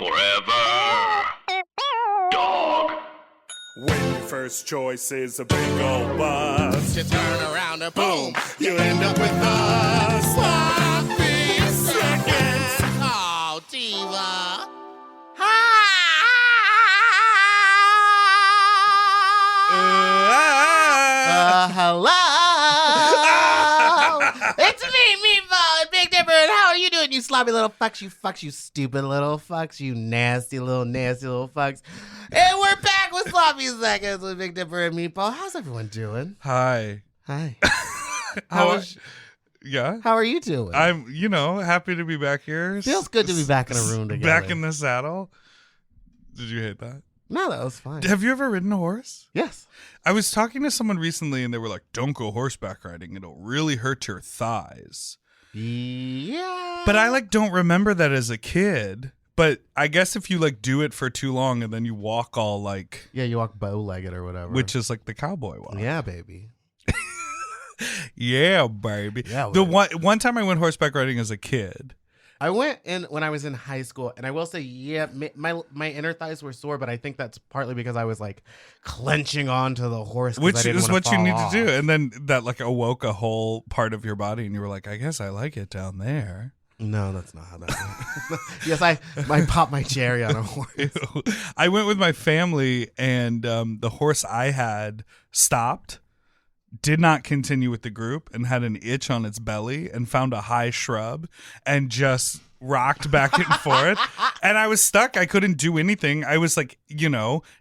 Forever. Dog. When your first choice is a big old bus, You turn around and boom, you end up with a sloppy seconds. oh, diva. Hello. It's me, Meatball and Big Dipper, and how are you doing, you sloppy little fucks, you stupid little fucks, you nasty little fucks. And we're back with Sloppy Seconds with Big Dipper and Meatball. How's everyone doing? Hi. Hi. Yeah. How are you doing? I'm, happy to be back here. Feels good to be back in a room together. Back in the saddle. Did you hate that? No, that was fine. Have you ever ridden a horse? Yes. I was talking to someone recently and they were like, don't go horseback riding. It'll really hurt your thighs. Yeah. But I don't remember that as a kid. But I guess if you do it for too long and then you walk all Yeah, you walk bow-legged or whatever. which is the cowboy walk. Yeah, baby. Yeah, baby. Yeah, the baby. one time I went horseback riding as a kid. I went in when I was in high school, and I will say, yeah, my inner thighs were sore, but I think that's partly because I was clenching onto the horse, Which is what you need to do. And then that awoke a whole part of your body, and you were like, I guess I like it down there. No, that's not how that works. Yes, I popped my cherry on a horse. I went with my family, and the horse I had stopped, did not continue with the group, and had an itch on its belly, and found a high shrub and just rocked back and forth. And I was stuck. I couldn't do anything. I was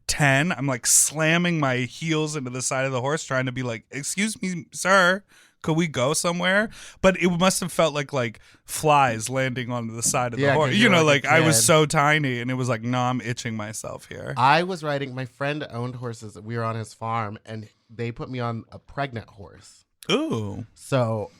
10. I'm slamming my heels into the side of the horse, trying to be like, excuse me, sir, could we go somewhere? But it must have felt like flies landing onto the side of the horse. 'cause you're a I was kid. so tiny, and it was no, I'm itching myself here. I was riding, my friend owned horses. We were on his farm, and they put me on a pregnant horse. Ooh. So,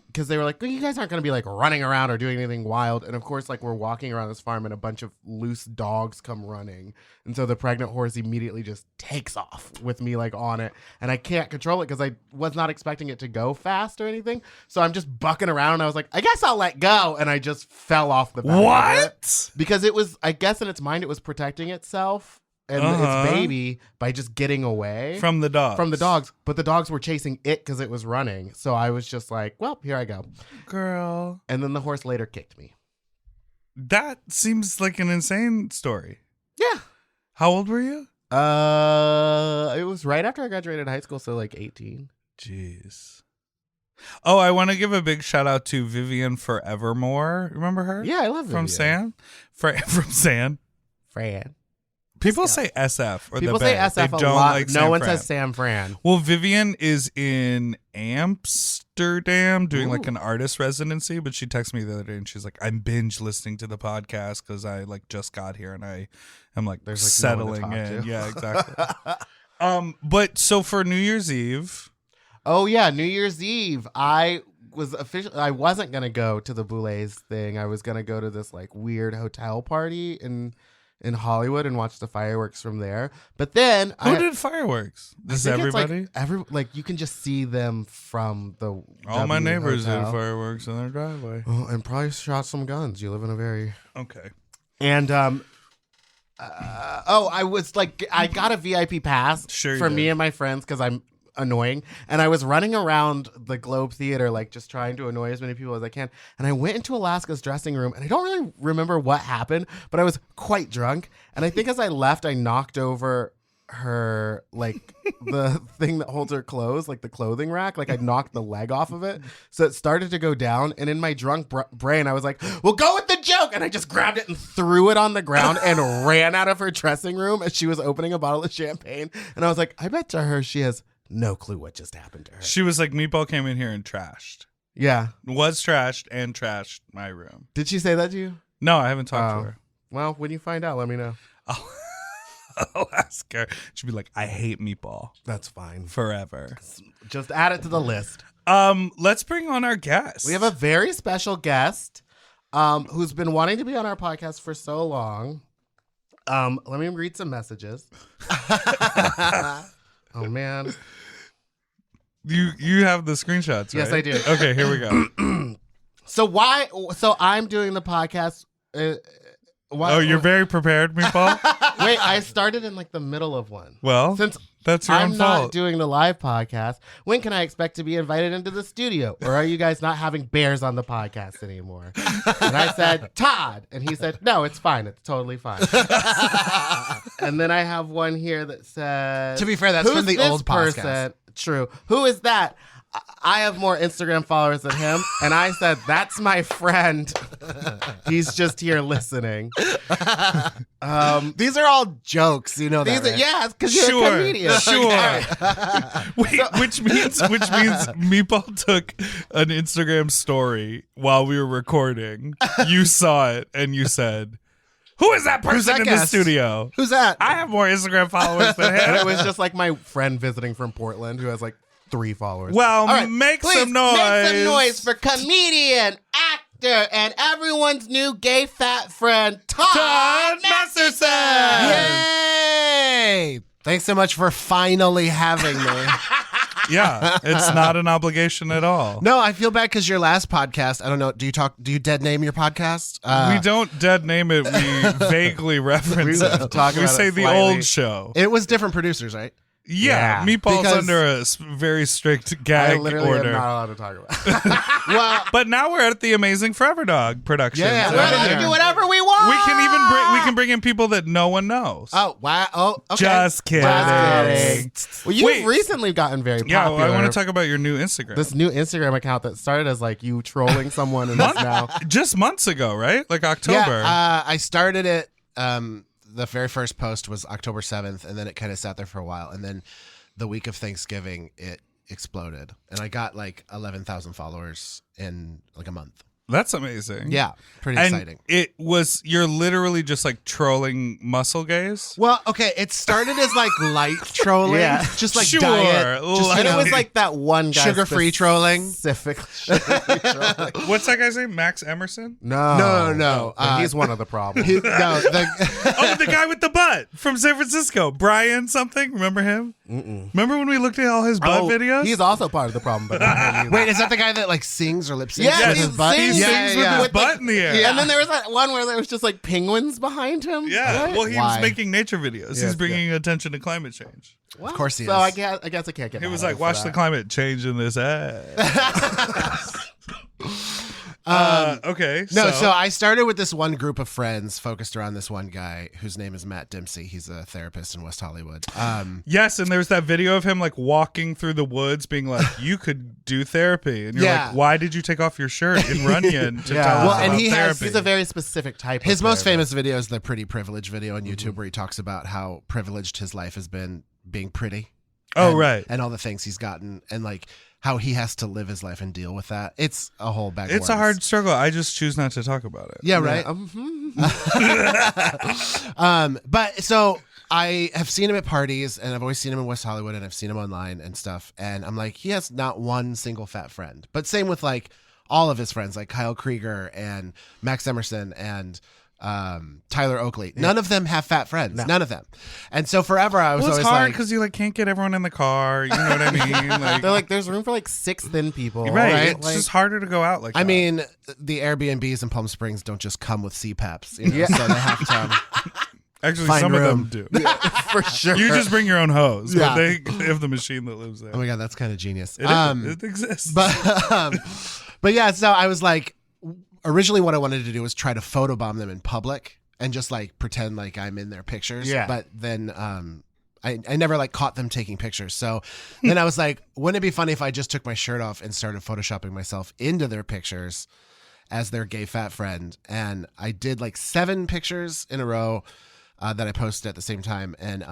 because they were like, well, you guys aren't going to be running around or doing anything wild. And of course, we're walking around this farm and a bunch of loose dogs come running. And so the pregnant horse immediately just takes off with me on it. And I can't control it because I was not expecting it to go fast or anything. So I'm just bucking around and I was like, I guess I'll let go. And I just fell off the back of it. What? Because it was, I guess in its mind, it was protecting itself and its baby by just getting away From the dogs. from the dogs, but the dogs were chasing it because it was running. So I was just like, well, here I go. Girl. And then the horse later kicked me. That seems like an insane story. Yeah. How old were you? It was right after I graduated high school, so 18. Jeez. Oh, I want to give a big shout out to Vivian Forevermore. Remember her? Yeah, I love From Vivian. From San. Fran. People say SF or People the say Bay. SF They a don't lot. like No San one Fran. says Sam Fran. Well, Vivian is in Amsterdam doing Ooh. an artist residency, but she texted me the other day and she's like, I'm binge listening to the podcast because I just got here and I'm There's, no one to settling talk in. to. Yeah, exactly. But so for New Year's Eve, Oh yeah, New Year's Eve. I wasn't gonna go to the Boulets thing. I was gonna go to this weird hotel party in Hollywood and watch the fireworks from there. But then who did fireworks? This is I think everybody? it's you can just see them from the All my W neighbors did hotel. fireworks in their driveway. Oh, and probably shot some guns. You live in a very Okay. and I was I got a VIP pass Sure you for did. me and my friends because I'm annoying, and I was running around the Globe Theater just trying to annoy as many people as I can, and I went into Alaska's dressing room, and I don't really remember what happened, but I was quite drunk, and I think as I left I knocked over her the thing that holds her clothes, the clothing rack. I knocked the leg off of it, so it started to go down, and in my drunk brain I was like, well, go with the joke, and I just grabbed it and threw it on the ground and ran out of her dressing room as she was opening a bottle of champagne, and I was like, I bet to her she has no clue what just happened to her. She was like, Meatball came in here and trashed. Yeah. Was trashed and trashed my room. Did she say that to you? No, I haven't talked to her. Well, when you find out, let me know. I'll ask her. She'll be like, I hate Meatball That's fine. forever. Just add it to the list. Let's bring on our guest. We have a very special guest who's been wanting to be on our podcast for so long. Let me read some messages. Oh, man. You have the screenshots, right? Yes, I do. Okay, here we go. So I'm doing the podcast. Why- Oh, you're very prepared, Meatball? Wait, I started in like the middle of one. Well, Since that's your I'm own not fault. doing the live podcast, when can I expect to be invited into the studio? Or are you guys not having bears on the podcast anymore? And I said, Todd. And he said, no, it's fine. It's totally fine. And then I have one here that says, To be fair, that's "Who's from the this old person?" podcast. True. Who is that? I have more Instagram followers than him. And I said, that's my friend. He's just here listening. These are all jokes, you know that, These are, right? yeah, because you're a comedian. Sure. Wait, which means Meatball took an Instagram story while we were recording. You saw it and you said, "Who is that person that in the guest? studio? Who's that? I have more Instagram followers than And it him." was just like my friend visiting from Portland who has like 3 followers. Well, All right, make please, some noise. Make some noise for comedian, actor, and everyone's new gay fat friend, Todd Masterson. Yay! Thanks so much for finally having me. Yeah, it's not an obligation at all. No, I feel bad because your last podcast, I don't know, do you dead name your podcast? We don't dead name it. We vaguely reference We it. talk We about say it the slightly. old show. It was different producers, right? Yeah, Yeah, Meatball's because- under a very strict I gag literally order. am not allowed to talk about it. Well, But now we're at the Amazing Forever Dog production. Yeah, So we're We're allowed to here. do whatever we want. we can bring in people that no one knows. oh, wow. Oh, okay. Just kidding. kidding. Well, you've Wait. recently gotten very Yeah, popular. well, I want to talk about your new Instagram. this new Instagram account that started as like you trolling someone and is now Just months ago, right? Like October. Yeah, I started it. The very first post was October 7th, and then it kind of sat there for a while. And then the week of Thanksgiving, it exploded. And I got like 11,000 followers in like a month. That's amazing. Yeah, pretty And exciting. you're literally just like trolling muscle gays. Well, okay, it started as like light trolling, Yeah. just like Sure, diet, just, light. and it you was know, like that one guy sugar-free trolling. specifically sugar-free trolling. What's that guy's name? Max Emerson? No. But he's one of the problems. no, the, Oh, the guy with the butt from San Francisco. Brian something. Remember him? Remember when we looked at all his butt videos? He's also part of the problem, but not him either. wait, is that the guy that like sings or lip syncs Yeah, with he his butt? sings He Yeah, sings with his butt in the air. Yeah. And then there was that one where there was just like penguins behind him. Yeah, What? well, he Why? was making nature videos. He's Yes, bringing attention to climate change. What? Of course he so is. I guess I can't get. He was mad at like, him "Watch for the that. climate change in this ass." Okay. No, so I started with this one group of friends focused around this one guy whose name is Matt Dempsey. He's a therapist in West Hollywood. yes, and there's that video of him like walking through the woods, being like, "You could do therapy," and you're Yeah. like, "Why did you take off your shirt in Runyon to Yeah. tell us Well, and about he has- therapy?" He's a very specific type. His of most therapist. famous video is the pretty privilege video on YouTube where he talks about how privileged his life has been being pretty. Oh, and- right. And all the things he's gotten and like how he has to live his life and deal with that. It's a whole bag of It's a worms. hard struggle. I just choose not to talk about it. Yeah, right. But so I have seen him at parties and I've always seen him in West Hollywood and I've seen him online and stuff. And I'm like, he has not one single fat friend. But same with like all of his friends, like Kyle Krieger and Max Emerson and Tyler Oakley. None of them have fat friends. None of them. And so forever I was Well, it's always hard like, because you like can't get everyone in the car. You know what I mean? Like, They're like, there's room for like 6 thin people. right. It's Like, just harder to go out like that. I mean, the Airbnbs in Palm Springs don't just come with CPAPs, you know, Yeah. so they have to. actually, find some room. of them do. for sure. You just bring your own hose, Yeah. but they have the machine that lives there. Oh my god, that's kind of genius. It exists. But yeah, so I was like, originally what I wanted to do was try to photobomb them in public and just like pretend like I'm in their pictures. Yeah. But then I never like caught them taking pictures. So then I was like, wouldn't it be funny if I just took my shirt off and started photoshopping myself into their pictures as their gay fat friend? And I did like 7 pictures in a row that I posted at the same time. And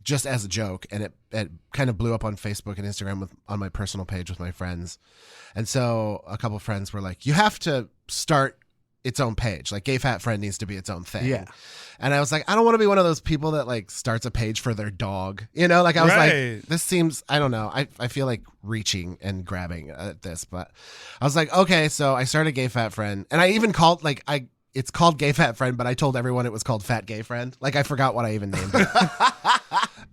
just as a joke, and it kind of blew up on Facebook and Instagram on my personal page with my friends. And so a couple of friends were like, you have to start its own page. Like Gay Fat Friend needs to be its own thing. Yeah. And I was like, I don't want to be one of those people that like starts a page for their dog. You know, like I was Right. like, this seems, I don't know. I feel like reaching and grabbing at this, but I was like, okay, so I started Gay Fat Friend, and I even called it's called Gay Fat Friend, but I told everyone it was called Fat Gay Friend. Like I forgot what I even named it.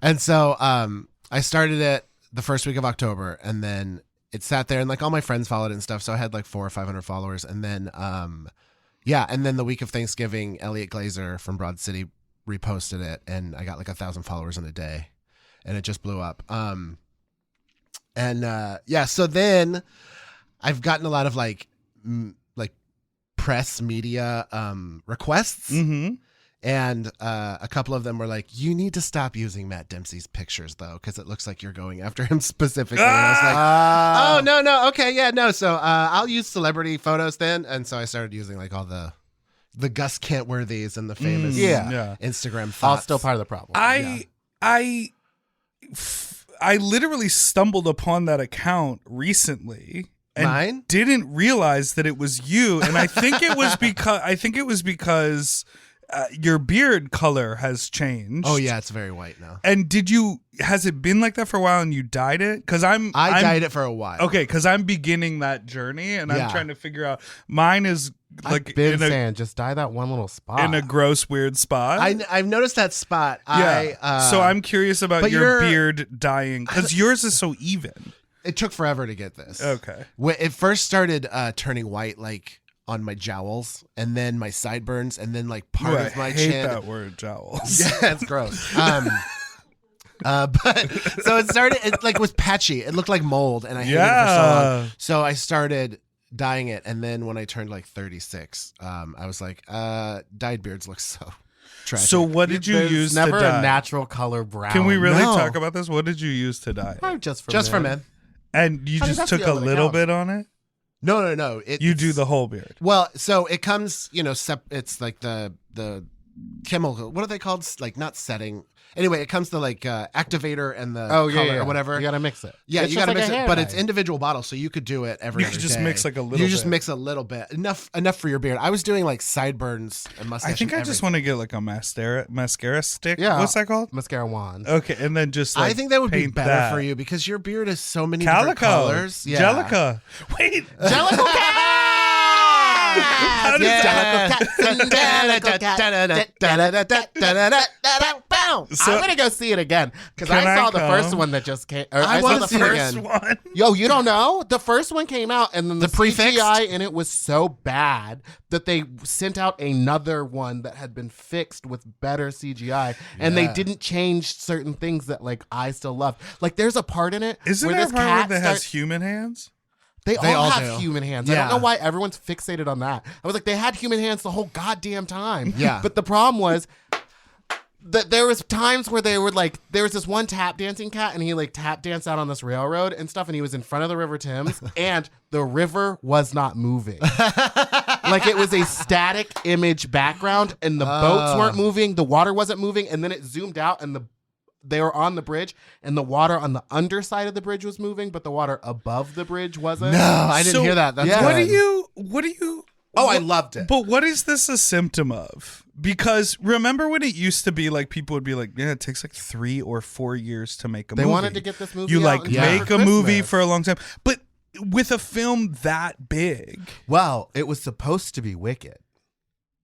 And so I started it the first week of October, and then it sat there and like all my friends followed it and stuff. So I had like 400 or 500 followers. And then Yeah, and then the week of Thanksgiving, Elliot Glazer from Broad City reposted it, and I got like 1,000 followers in a day, and it just blew up. So then I've gotten a lot of like press media requests. Mm-hmm. And a couple of them were like, you need to stop using Matt Dempsey's pictures, though, because it looks like you're going after him specifically. And I was like, oh, no. Okay, yeah, no. So I'll use celebrity photos then. And so I started using like all the Gus Cantworthys and the famous Instagram thoughts. All still part of the problem. I literally stumbled upon that account recently. And Mine? Didn't realize that it was you. And I think it was because your beard color has changed. Oh yeah, it's very white now. And has it been like that for a while and you dyed it? Because I dyed it for a while. Okay, because I'm beginning that journey and I'm trying to figure out. Mine is like I've been saying, just dye that one little spot in a gross, weird spot. I've noticed that spot. Yeah. So I'm curious about your beard dyeing because yours is so even. It took forever to get this. Okay. When it first started turning white, like on my jowls, and then my sideburns, and then like part of my chin. I hate that word, jowls. Yeah, it's gross. But so it started. It like was patchy. It looked like mold, and I hated it for so long. So I started dyeing it, and then when I turned like 36, I was like, dyed beards look so tragic. So what did you use never to dye? a natural color brown. Can we really No. talk about this? What did you use to dye? Just for men? And you just that's took the a over the little counter. bit on it? No. You do the whole beard. Well, so it comes, it's like the chemical. What are they called? Like not setting. Anyway, it comes to like activator and the color or whatever. You gotta mix it. Yeah, It's you just gotta like mix a it, hair but dye. it's individual bottles, so you could do it every You other could just day. mix like a little You just bit. mix a little bit, enough for your beard. I was doing like sideburns and mustache. I think and I just everything. want to get like a mascara stick. Yeah. What's that called? mascara wand. Okay, and then just like I think that would be paint better that. for you because your beard is so many different Calico. colors. Yeah. Jellica. Wait. Jellicle cat. How does So- I'm gonna go see it again because Can I saw I the come? first one that just came. I wanna saw the see it first again. one. Yo, you don't know? The first one came out and then the prefixed? CGI in it was so bad that they sent out another one that had been fixed with better CGI and they Yeah. didn't change certain things that like I still love. Like there's a part in it Isn't where there a this part cat that has starts- human hands? They all all have do. human hands. I Yeah. don't know why everyone's fixated on that. I was like, they had human hands the whole goddamn time. Yeah. But the problem was that there was times where they were like, there was this one tap dancing cat and he like tap danced out on this railroad and stuff and he was in front of the River Thames and the river was not moving. Like it was a static image background and the boats weren't moving, the water wasn't moving, and then it zoomed out and they were on the bridge and the water on the underside of the bridge was moving, but the water above the bridge wasn't. No, I didn't So, hear that. That's yeah. What good. do you Oh, I loved it. But what is this a symptom of? Because remember when it used to be like people would be like, yeah, it takes like 3 or 4 years to make a They movie. wanted to get this movie You out like in time make for a movie Christmas. for a long time. But with a film that big. Well, it was supposed to be Wicked.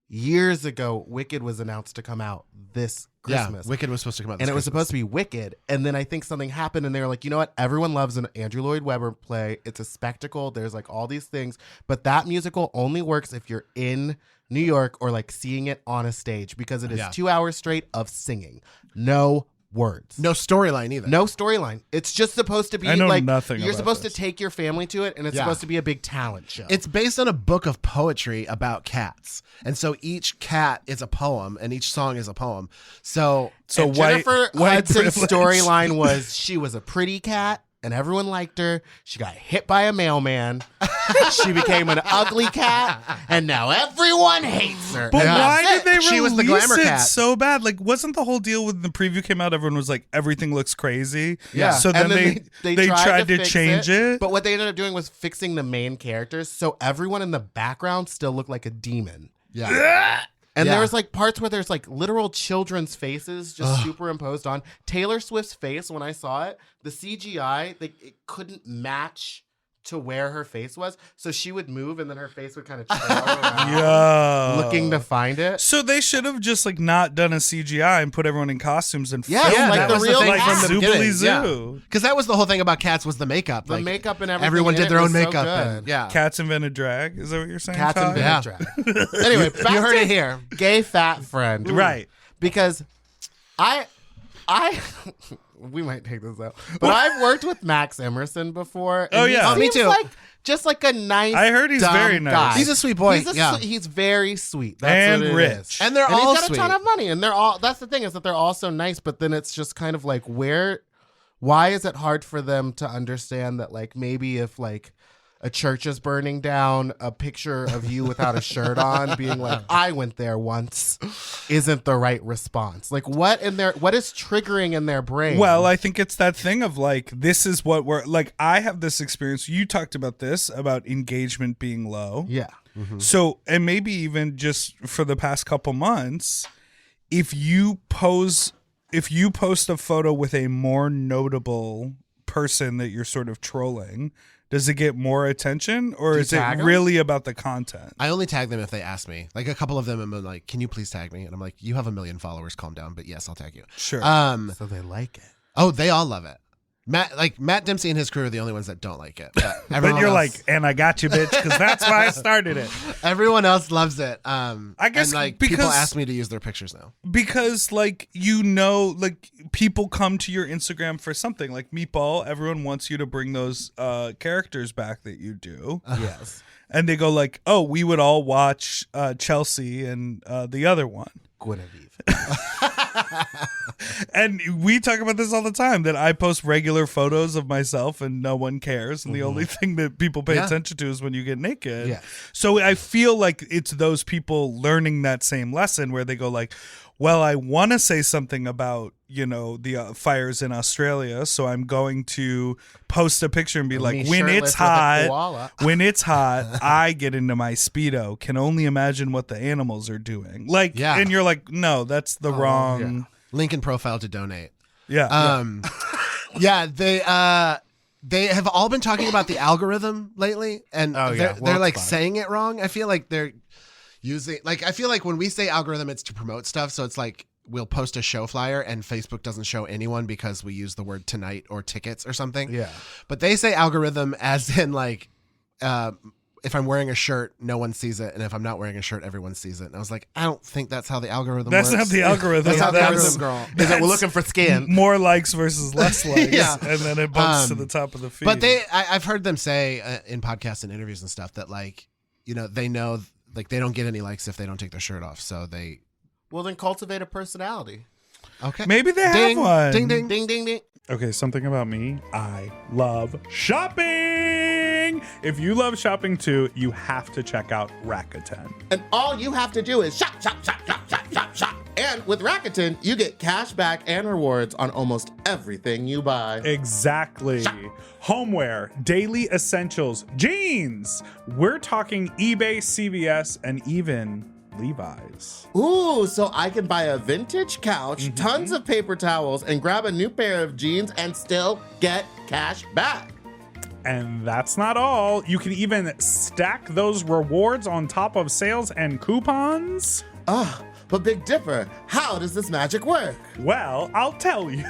Years ago, Wicked was announced to come out this Christmas. Yeah, Wicked was supposed to come out this and it was Christmas. supposed to be Wicked. And then I think something happened and they were like, you know what? Everyone loves an Andrew Lloyd Webber play. It's a spectacle. There's like all these things. But that musical only works if you're in New York or like seeing it on a stage because it is 2 hours straight of singing. No words. No storyline either. No storyline. It's just supposed to be I know like nothing you're about supposed this. to take your family to it and it's Yeah. supposed to be a big talent show. It's based on a book of poetry about cats. And so each cat is a poem and each song is a poem. So And Jennifer white Hudson's privilege. storyline was she was a pretty cat and everyone liked her. She got hit by a mailman. She became an ugly cat and now everyone hates her. But And why that's did they it. She was the release glamour it cat. so bad? Like, wasn't the whole deal when the preview came out, everyone was like, everything looks crazy? Yeah. So then, And they tried to fix change it. But what they ended up doing was fixing the main characters so everyone in the background still looked like a demon. yeah. And Yeah. there was like parts where there's like literal children's faces just superimposed on. Taylor Swift's face, when I saw it, the CGI, it couldn't match to where her face was. So she would move and then her face would kind of trail around Yo. looking to find it. So they should have just like not done a CGI and put everyone in costumes and Yeah, filmed like it. the real like cat. from the Zoobly beginning, Zoo. Because that was the whole thing about Cats was the makeup. The Like, makeup and everything. everyone in did it their own was so makeup. good. And, yeah. Cats invented drag. Is that what you're saying? Cats Todd? invented Yeah. drag. Anyway, back You heard to it here. Gay fat friend. Right. Because I we might take this out. But I've worked with Max Emerson before. And Oh, yeah. He Oh, me seems too. like just like a nice I heard he's dumb very nice. guy. He's a sweet boy. He's, he's very sweet. That's And what it rich. is. And they're And all he's got sweet. a ton of money. And they're all, that's the thing, is that they're all so nice, but then it's just kind of like, why is it hard for them to understand that, like, maybe if like a church is burning down, a picture of you without a shirt on being like, I went there once, isn't the right response? Like, what is triggering in their brain? Well, I think it's that thing of like, this is what we're like. I have this experience. You talked about this, about engagement being low. yeah. So, and maybe even just for the past couple months, if you post a photo with a more notable person that you're sort of trolling, does it get more attention, or Do you is it tag 'em? really about the content? I only tag them if they ask me. Like a couple of them, I'm like, "Can you please tag me?" And I'm like, "You have 1 million followers. Calm down." But yes, I'll tag you. Sure. So they like it. Oh, they all love it. Matt Dempsey and his crew are the only ones that don't like it. But, but everyone you're else- like, and I got you, bitch, because that's why I started it. everyone else loves it. I guess and, like, because people ask me to use their pictures now. Because, like, you know, like, people come to your Instagram for something. Like Meatball, everyone wants you to bring those characters back that you do. Yes. And they go like, oh, we would all watch Chelsea and the other one. Guinevere. And we talk about this all the time, that I post regular photos of myself and no one cares. And the only thing that people pay Yeah. attention to is when you get naked. Yeah. So I feel like it's those people learning that same lesson where they go like, well, I want to say something about, you know, the fires in Australia. So I'm going to post a picture and be like, Me when shirtless it's with a hot, koala. when it's hot, I get into my Speedo. Can only imagine what the animals are doing. Like, Yeah. and you're like, no, that's the wrong. Link in profile to donate. Yeah. Yeah, they have all been talking about the algorithm lately, and Oh, yeah. they're Well, like it's fine. saying it wrong. I feel like they're using, like, I feel like when we say algorithm, it's to promote stuff. So it's like we'll post a show flyer and Facebook doesn't show anyone because we use the word tonight or tickets or something. Yeah. But they say algorithm as in like, if I'm wearing a shirt, no one sees it, and if I'm not wearing a shirt, everyone sees it. And I was like, I don't think that's how the algorithm That's works. not the algorithm. That's how the That's- algorithm, girl. Is that we're looking for skin? More likes versus less likes, Yeah. and then it bumps to the top of the feed. But I've heard them say in podcasts and interviews and stuff that, like, you know, they know, like, they don't get any likes if they don't take their shirt off. So they, Well, then cultivate a personality. okay. maybe they Ding, have one. ding, ding. Ding, ding, ding. Okay, something about me. I love shopping. If you love shopping too, you have to check out Rakuten. And all you have to do is shop, shop, shop, shop, shop, shop, shop. And with Rakuten, you get cash back and rewards on almost everything you buy. Exactly. Homeware, daily essentials, jeans. We're talking eBay, CVS, and even Levi's. Ooh, so I can buy a vintage couch, tons of paper towels, and grab a new pair of jeans and still get cash back. And that's not all. You can even stack those rewards on top of sales and coupons. But Big Dipper, how does this magic work? Well, I'll tell you.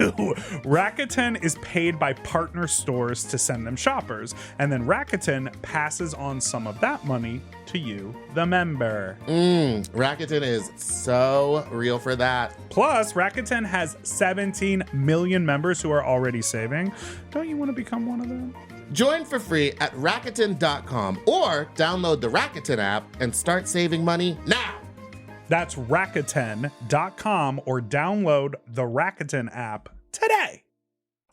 Rakuten is paid by partner stores to send them shoppers, and then Rakuten passes on some of that money to you, the member. Rakuten is so real for that. Plus, Rakuten has 17 million members who are already saving. Don't you want to become one of them? Join for free at Rakuten.com or download the Rakuten app and start saving money now. That's Rakuten.com or download the Rakuten app today.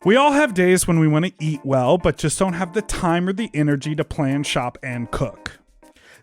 We all have days when we want to eat well, but just don't have the time or the energy to plan, shop, and cook.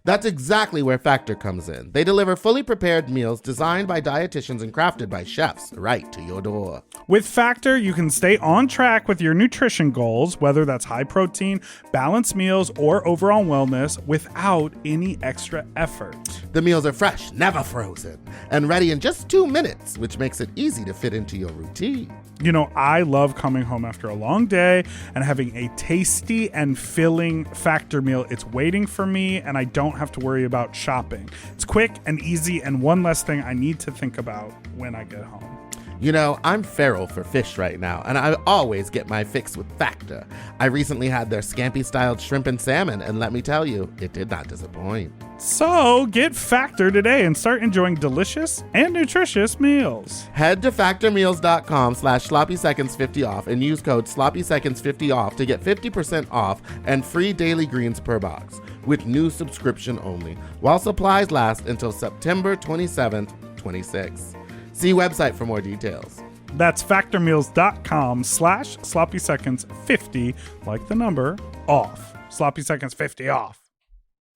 That's exactly where Factor comes in. They deliver fully prepared meals designed by dietitians and crafted by chefs right to your door. With Factor, you can stay on track with your nutrition goals, whether that's high protein, balanced meals, or overall wellness, without any extra effort. The meals are fresh, never frozen, and ready in just 2 minutes, which makes it easy to fit into your routine. You know, I love coming home after a long day and having a tasty and filling Factor meal. It's waiting for me, and I don't have to worry about shopping. It's quick and easy, and one less thing I need to think about when I get home. You know, I'm feral for fish right now, and I always get my fix with Factor. I recently had their scampi-styled shrimp and salmon, and let me tell you, it did not disappoint. So get Factor today and start enjoying delicious and nutritious meals. Head to factormeals.com/sloppyseconds50 off and use code sloppyseconds50 off to get 50% off and free daily greens per box with new subscription only, while supplies last until September 27th, 26. See website for more details. That's factormeals.com/sloppyseconds50, like the number, off. Sloppy Seconds 50 off.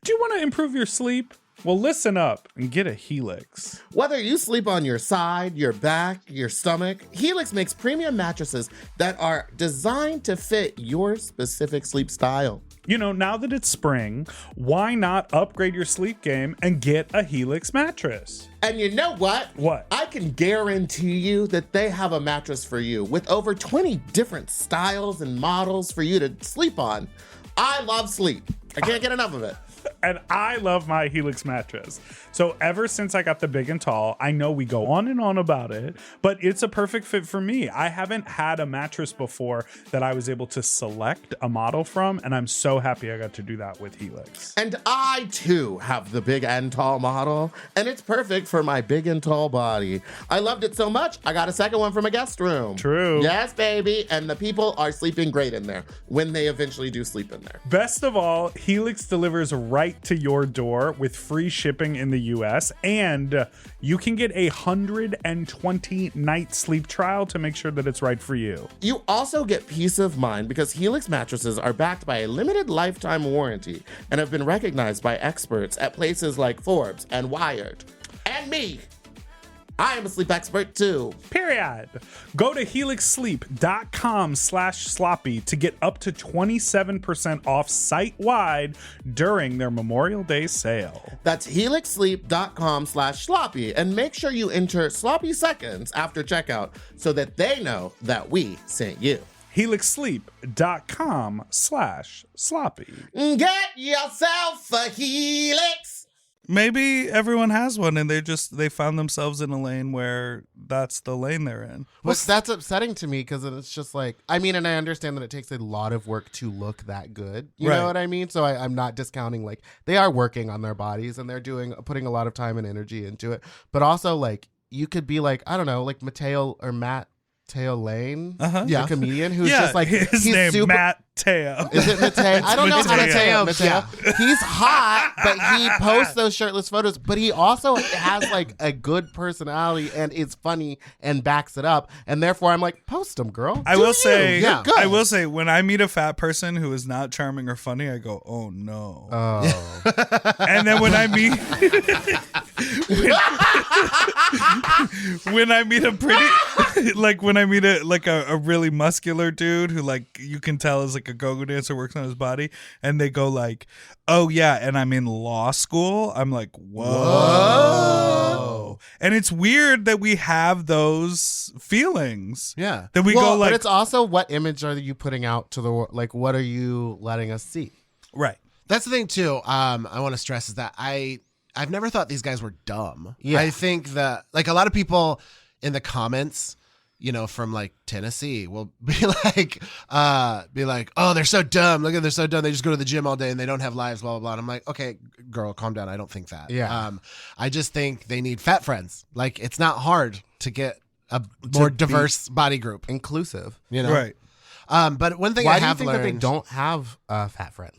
Do you want to improve your sleep? Well, listen up and get a Helix. Whether you sleep on your side, your back, your stomach, Helix makes premium mattresses that are designed to fit your specific sleep style. You know, now that it's spring, why not upgrade your sleep game and get a Helix mattress? And you know what? What? I can guarantee you that they have a mattress for you with over 20 different styles and models for you to sleep on. I love sleep. I can't get enough of it. And I love my Helix mattress. So ever since I got the big and tall, I know we go on and on about it, but it's a perfect fit for me. I haven't had a mattress before that I was able to select a model from, and I'm so happy I got to do that with Helix. And I, too, have the big and tall model, and it's perfect for my big and tall body. I loved it so much, I got a second one from a guest room. True. Yes, baby. And the people are sleeping great in there when they eventually do sleep in there. Best of all, Helix delivers right to your door with free shipping in the US, and you can get a 120-night sleep trial to make sure that it's right for you. You also get peace of mind because Helix mattresses are backed by a limited lifetime warranty and have been recognized by experts at places like Forbes and Wired. And me. I am a sleep expert too. Period. Go to helixsleep.com/sloppy to get up to 27% off site-wide during their Memorial Day sale. That's helixsleep.com/sloppy, and make sure you enter sloppy seconds after checkout so that they know that we sent you. helixsleep.com/sloppy. Get yourself a Helix. Maybe everyone has one and they found themselves in a lane where that's the lane they're in. But that's upsetting to me because it's just like, I mean, and I understand that it takes a lot of work to look that good. You Right. know what I mean? So I'm not discounting, like, they are working on their bodies and they're putting a lot of time and energy into it. But also, like, you could be like, I don't know, like Mateo Lane, Uh-huh. the comedian who's just like, his he's name super. Matteo. Is it Mateo? I don't know how to say it. Mateo. Mateo. He's hot, but he posts those shirtless photos. But he also has like a good personality and is funny and backs it up. And therefore, I'm like, post him, girl. I Do will you. say, You're good. I will say, when I meet a fat person who is not charming or funny, I go, "Oh no!" Oh. And then when I meet, when I meet a pretty, like when I meet a really muscular dude who like you can tell is like a go-go dancer, works on his body, and they go like, "Oh yeah," and I'm in law school. I'm like, whoa. And it's weird that we have those feelings. Yeah. That we Well, go like, but it's also, what image are you putting out to the world? Like, what are you letting us see? right. That's the thing too. I want to stress is that I've never thought these guys were dumb. Yeah. I think that like a lot of people in the comments, you know, from like Tennessee will be like, oh, they're so dumb. Look at, they're so dumb. They just go to the gym all day and they don't have lives, blah, blah, blah. And I'm like, okay, girl, calm down. I don't think that. Yeah. I just think they need fat friends. Like, it's not hard to get a more diverse body group, Inclusive. you know? Right. But one thing Why I do you have think learned. that they don't have fat friends?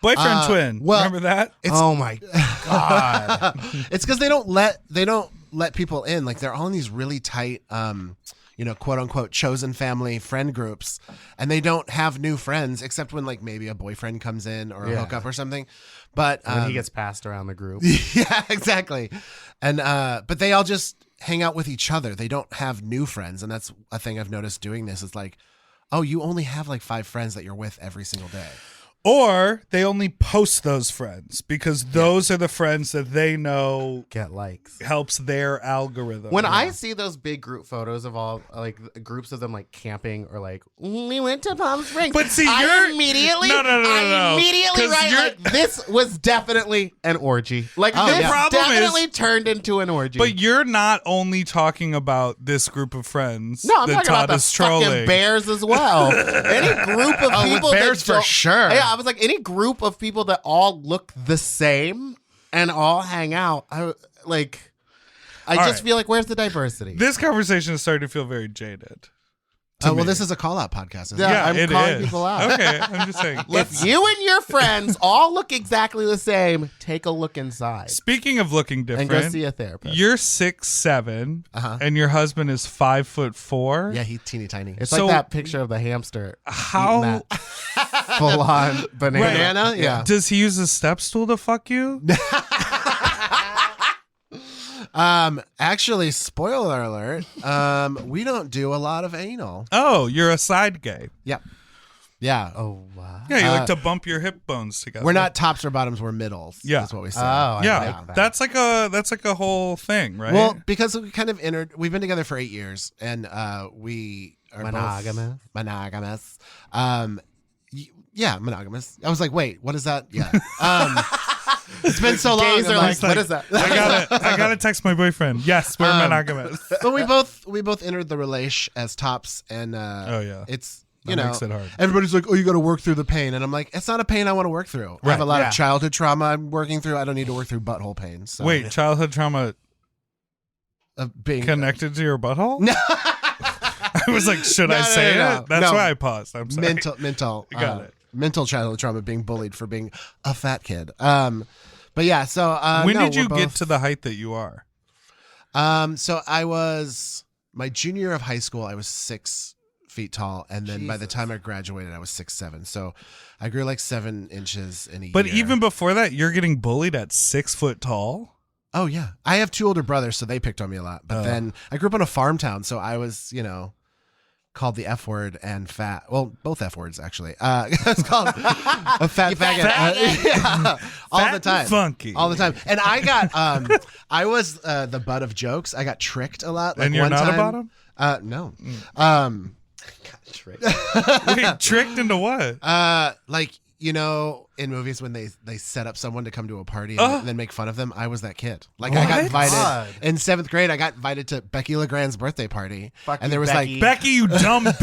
Boyfriend twin. well, Remember that? Oh my God. It's because they don't let people in. Like, they're all in these really tight, quote unquote chosen family friend groups, and they don't have new friends except when like maybe a boyfriend comes in or a Yeah. hookup or something. But When he gets passed around the group. yeah, exactly. And but they all just hang out with each other. They don't have new friends, and that's a thing I've noticed doing this. It's like, oh, you only have like 5 friends that you're with every single day. Or they only post those friends because those are the friends that they know Get likes. helps their algorithm. When I see those big group photos of all like groups of them like camping or like we went to Palm Springs, But see, I you're- immediately No. immediately 'Cause write you're- like this was definitely an orgy. Like Oh, this yeah. Problem is- definitely turned into an orgy. But you're not only talking about this group of friends. no, I'm that talking Todd about the is trolling. fucking bears as well. Any group of people bears that for don't- sure. Yeah, I was like any group of people that all look the same and all hang out. I All just right. feel like where's the diversity? This conversation is starting to feel very jaded. Oh, well, me. this is a call-out podcast, isn't Yeah. it? I'm it calling is. people out. Okay, I'm just saying. If you and your friends all look exactly the same, take a look inside Speaking of looking and different, go see a therapist. you're 6'7", Uh-huh. and your husband is 5'4". Yeah, he's teeny tiny. It's So- like that picture of the hamster How eating that full-on banana. Banana? Yeah. does he use a step stool to fuck you? Actually, spoiler alert, we don't do a lot of anal. Oh, you're a side gay. Yep. Yeah. Oh, wow. Yeah, you like to bump your hip bones together. We're not tops or bottoms, we're middles. Yeah. That's what we say. Oh, I Yeah, like that. that's like a whole thing, right? Well, because we kind of we've been together for 8 years, and we are Monogamous. both monogamous. Yeah, monogamous. I was like, wait, what is that? Yeah. It's been so long. Gays I'm are like, like, what is that? I gotta text my boyfriend. Yes, we're monogamous. but we both entered the relation as tops, and Oh, yeah. it's That you know makes it hard. everybody's like, oh, you got to work through the pain, and I'm like, it's not a pain I want to work through. I have a lot yeah. of childhood trauma I'm working through. I don't need to work through butthole pain. So Wait, childhood trauma being connected to your butthole? No. I was like, should I No, say no. it? That's No. why I paused. I'm sorry. mental Got it. mental childhood trauma, being bullied for being a fat kid. But yeah, so When no, did you we're get both- to the height that you are? So I was my junior year of high school. I was 6 feet tall, and then by the Jesus. time I graduated, I was 6'7". So I grew like 7 inches in a But year. even before that, you're getting bullied at 6 foot tall? oh yeah, I have 2 older brothers, so they picked on me a lot. But Oh. then I grew up in a farm town, so I was called the F word and fat. Well, both F words actually. I was called a fat faggot. Yeah, all Fat the and time. funky. All the time. And I got I was the butt of jokes. I got tricked a lot. Like And you're one not time, a bottom? No. Wait, tricked into what? Like in movies when they set up someone to come to a party Oh. and then make fun of them, I was that kid. Like I got What? invited God. in 7th grade. I got invited to Becky LeGrand's birthday party, Fuck and you, there was Becky. Becky, you dumb bitch.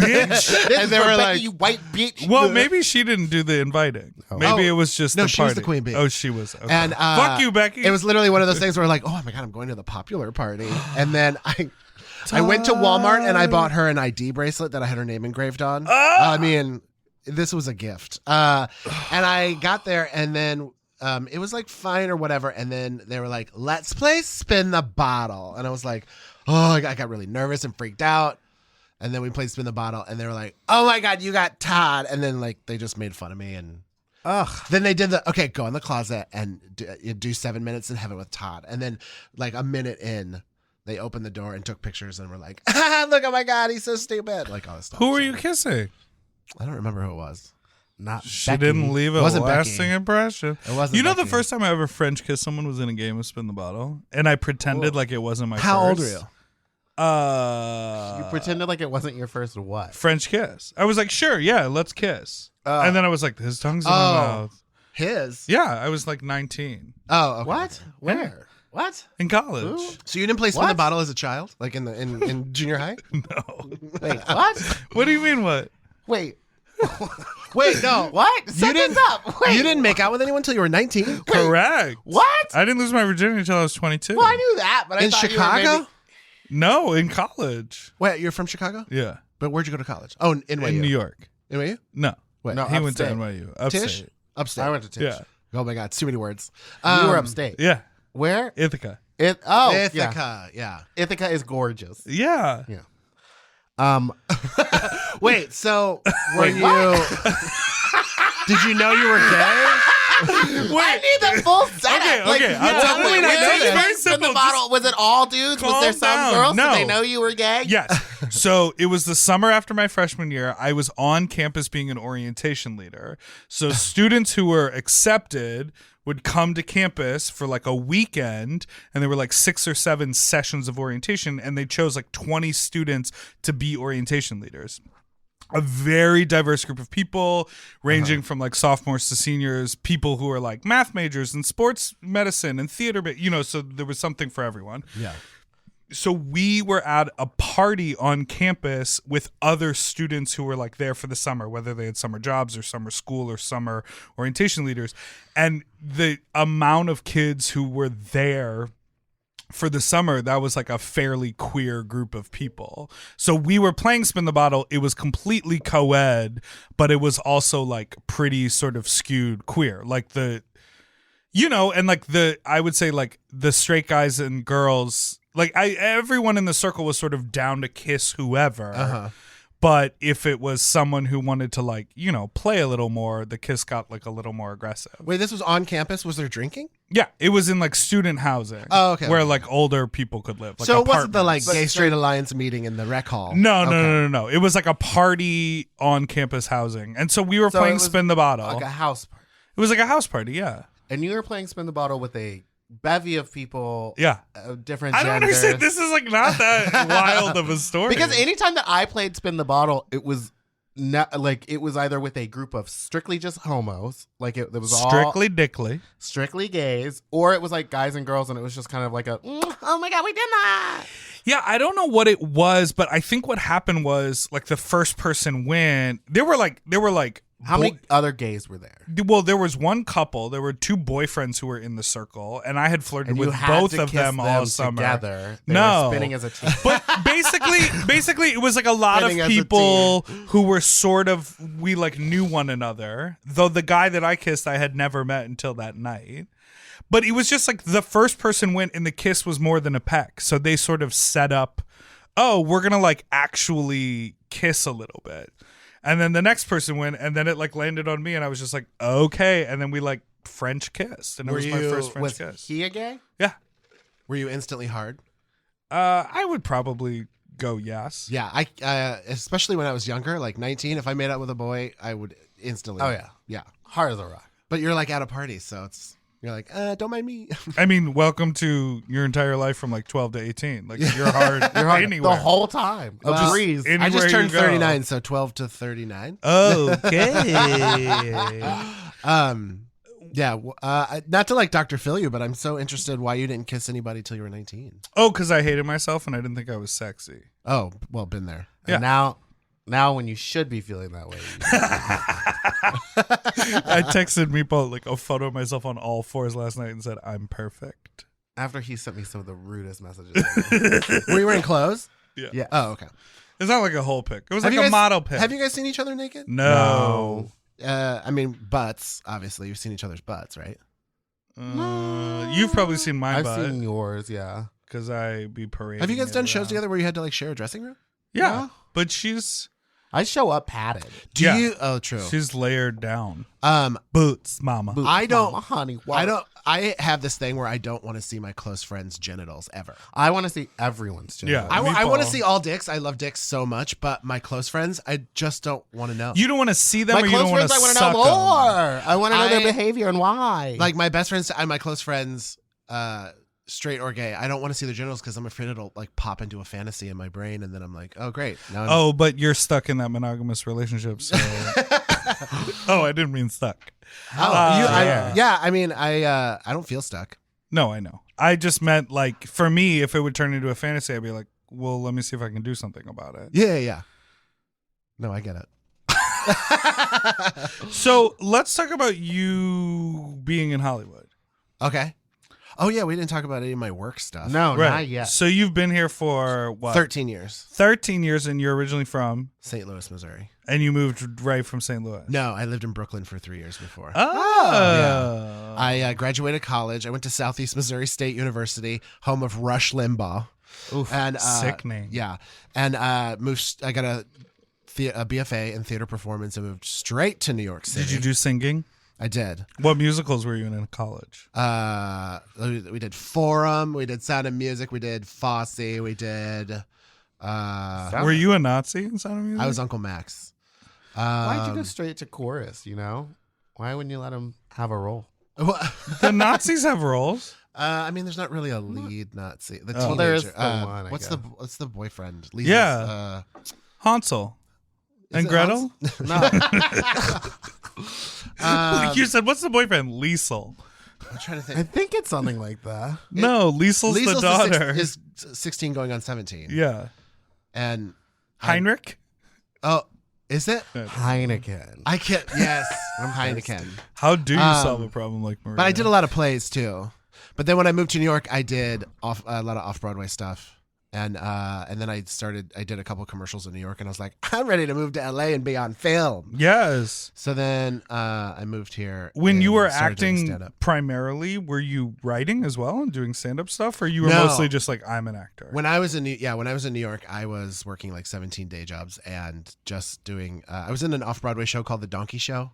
This And is they for were Becky, like- you white bitch. Well, maybe she didn't do the inviting. Maybe Oh. it was just No, the she was party. the queen bee. Oh, she was. Okay. And fuck you, Becky. It was literally one of those things where like, oh my god, I'm going to the popular party, and then I went to Walmart and I bought her an ID bracelet that I had her name engraved on. I mean, this was a gift. And I got there, and then it was like fine or whatever, and then they were like, let's play spin the bottle, and I was like, oh, I got really nervous and freaked out. And then we played spin the bottle, and they were like, oh my god, you got Todd. And then like they just made fun of me, and then they did okay, go in the closet and do 7 minutes in heaven with Todd. And then like a minute in, they opened the door and took pictures and were like, look, oh my god, he's so stupid, like all this stuff. Who were So, you kissing? I don't remember who it was. Not She Becky. didn't leave a Wasn't lasting Becky. impression. It wasn't You know, the Becky. first time I ever French kissed someone was in a game of Spin the Bottle, and I pretended like it wasn't my How old first. were you? You pretended like it wasn't your first what? French kiss. I was like, sure, yeah, let's kiss. And then I was like, his tongue's in my Oh. mouth. His? Yeah, I was like 19 Oh, okay. What? Where? What? in college. Ooh. So you didn't play spin the What? bottle as a child, like in junior high? No. Wait, what? What do you mean? What? Wait, Wait, no. what? Set didn't- this up. Wait. You didn't make out with anyone until you were 19? Correct. What? I didn't lose my virginity until I was 22. Well, I knew that, but I In thought Chicago? You were maybe... No, in college. Wait, you're from Chicago? Yeah, But where'd you go to college? Oh, in NYU. in New York. NYU? No, Wait, No, he went to upstate. NYU. Upstate. Tish? Upstate. I went to Tish. Yeah, Oh my god, too many words. You were upstate. yeah. Where? Ithaca. Ithaca, yeah. Ithaca is gorgeous. Yeah. Wait, so were you? Did you know you were gay? I need the full setup. Okay, I'll tell you. It's very In simple. the bottle, was it all dudes? Was there calm some down. girls? No. Did they know you were gay? Yes. So it was the summer after my freshman year. I was on campus being an orientation leader. So students who were accepted would come to campus for like a weekend, and there were like 6 or 7 sessions of orientation, and they chose like 20 students to be orientation leaders. A very diverse group of people, ranging from like sophomores to seniors, people who are like math majors and sports medicine and theater, so there was something for everyone. Yeah. So we were at a party on campus with other students who were like there for the summer, whether they had summer jobs or summer school or summer orientation leaders. And the amount of kids who were there for the summer, that was like a fairly queer group of people. So we were playing Spin the Bottle. It was completely co-ed, but it was also like pretty sort of skewed queer. Like I would say like the straight guys and girls, everyone in the circle was sort of down to kiss whoever. But if it was someone who wanted to play a little more, the kiss got like a little more aggressive. Wait, this was on campus? Was there drinking? Yeah, it was in like student housing. Oh, okay. Where like older people could live. Like So it wasn't the apartments. gay straight alliance meeting in the rec hall? No. It was like a party on campus housing. And so we were So it playing was Spin the Bottle. Like a house party. It was like a house party, yeah. And you were playing Spin the Bottle with a bevy of people. Yeah. Different I don't genders. understand. This is like not that wild of a story. Because anytime that I played Spin the Bottle, it was not like it was either with a group of strictly just homos, like it was strictly dickly, strictly gays, or it was like guys and girls, and it was just kind of like oh my god, we did that. Yeah, I don't know what it was, but I think what happened was like the first person went. There were like How many other gays were there? Well, there was one couple. There were 2 boyfriends who were in the circle, and I had flirted And you with had both to of kiss them all summer. Together. They No. were spinning as a team. But basically, it was like a lot Spinning of as a people who were sort of, we like knew one another. Though the guy that I kissed, I had never met until that night. But it was just like the first person went, and the kiss was more than a peck. So they sort of set up, oh, we're gonna like actually kiss a little bit. And then the next person went, and then it like landed on me, and I was just like, okay. And then we like French kissed, and it was my first French was kiss. he a gay? Yeah. Were you instantly hard? I would probably go yes. Yeah, I especially when I was younger, like 19. If I made out with a boy, I would instantly. Oh yeah, yeah. hard as a rock. But you're like at a party, so you're like, don't mind me. I mean, welcome to your entire life from like 12 to 18. Like you're hard, anywhere. The whole time. A Well, breeze. anywhere I just turned you go. 39, so 12 to 39. Okay. Yeah, not to like Dr. Phil you, but I'm so interested why you didn't kiss anybody till you were 19. Oh, because I hated myself and I didn't think I was sexy. Oh, well, been there. And now when you should be feeling that way. I texted Meatball like a photo of myself on all fours last night and said, I'm perfect. After he sent me some of the rudest messages. Were you wearing clothes? Yeah. Yeah. Oh, okay. It's not like a whole pic. It was Have like you a guys- model pic. Have you guys seen each other naked? No. I mean, butts. Obviously, you've seen each other's butts, right? You've probably seen my I've butt seen yours, yeah. because I be parading. Have you guys it done shows around. together where you had to like share a dressing room? Yeah, No. but she's I show up padded. Do Yeah. you? Oh, true. she's layered down. Um, Boots, mama. Boots, I don't- mama, honey. I have this thing where I don't want to see my close friends' genitals ever. I want to see everyone's genitals. Yeah. I want to Meatball. see all dicks. I love dicks so much, but my close friends, I just don't want to know. You don't want to see them, My or you close don't want friends, to I want to suck know more. them. I want to know their I- behavior and why. Like my best friends and my close friends, straight or gay, I don't want to see their genitals because I'm afraid it'll like pop into a fantasy in my brain, and then I'm like, oh great. Now I'm, Oh, but you're stuck in that monogamous relationship. So. Oh, I didn't mean stuck. yeah. I mean, I don't feel stuck. No, I know. I just meant like for me, if it would turn into a fantasy, I'd be like, well, let me see if I can do something about it. Yeah. No, I get it. So let's talk about you being in Hollywood. Okay. Oh yeah, we didn't talk about any of my work stuff. no, not yet. So you've been here for what? 13 years. 13 years, and you're originally from, St. Louis, Missouri. and you moved right from St. Louis. No, I lived in Brooklyn for 3 years before. Oh. I graduated college. I went to Southeast Missouri State University, home of Rush Limbaugh. Oof. And Sick name. Yeah, and moved. I got a BFA in theater performance and moved straight to New York City. Did you do singing? I did. What musicals were you in college? We did Forum. We did Sound of Music. We did Fosse. We did. Were you a Nazi in Sound of Music? I was Uncle Max. Why'd you go straight to chorus? You know, why wouldn't you let him have a role? The Nazis have roles. I mean, there's not really a lead Nazi. The Well, teenager. there is the one, I what's guess. the boyfriend? Lisa's, Yeah. Hansel and it Gretel. No, You said, what's the boyfriend? Liesel. I'm trying to I think. think it's something like that. No, Liesel's the daughter. Is 16 going on 17. Yeah. And Heinrich? is it? Heineken. I can't. Yes, I'm Heineken. How do you solve a problem like Maria? But I did a lot of plays too. But then when I moved to New York, I did a lot of off-Broadway stuff. And then I did a couple commercials in New York, and I was like, I'm ready to move to LA and be on film. Yes. So then I moved here. When and you were started doing acting stand-up. primarily, were you writing as well and doing stand-up stuff, or you were No. mostly just like, I'm an actor? When I was in New York, I was working like 17 day jobs and just doing. I was in an off-Broadway show called The Donkey Show,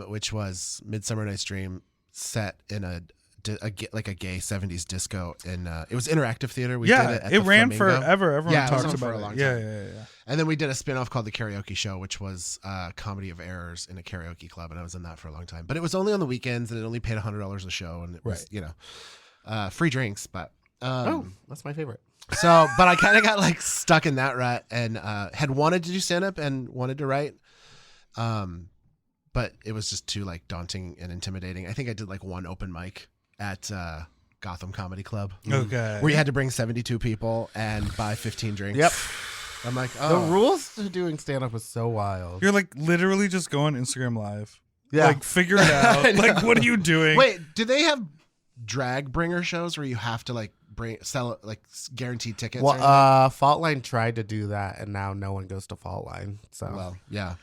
which was Midsummer Night's Dream set in a gay 70s disco, and it was interactive theater. We did it at the ran Flamingo. forever. Everyone Yeah, it was talks on for about a long it. Yeah, time. yeah. And then we did a spin-off called The Karaoke Show, which was a comedy of errors in a karaoke club, and I was in that for a long time. But it was only on the weekends, and it only paid $100 a show, and it was, free drinks. But That's my favorite. so, but I kind of got like stuck in that rut, and had wanted to do stand-up and wanted to write, but it was just too like daunting and intimidating. I think I did like one open mic at Gotham Comedy Club. Okay. Where you had to bring 72 people and buy 15 drinks. Yep. I'm like, The rules to doing stand up was so wild. You're like literally just going Instagram Live. Yeah. Like figure it out. Like what are you doing? Wait, do they have drag bringer shows where you have to like sell like guaranteed tickets? or anything? Well, Fault Line tried to do that, and now no one goes to Fault Line. So Well, yeah.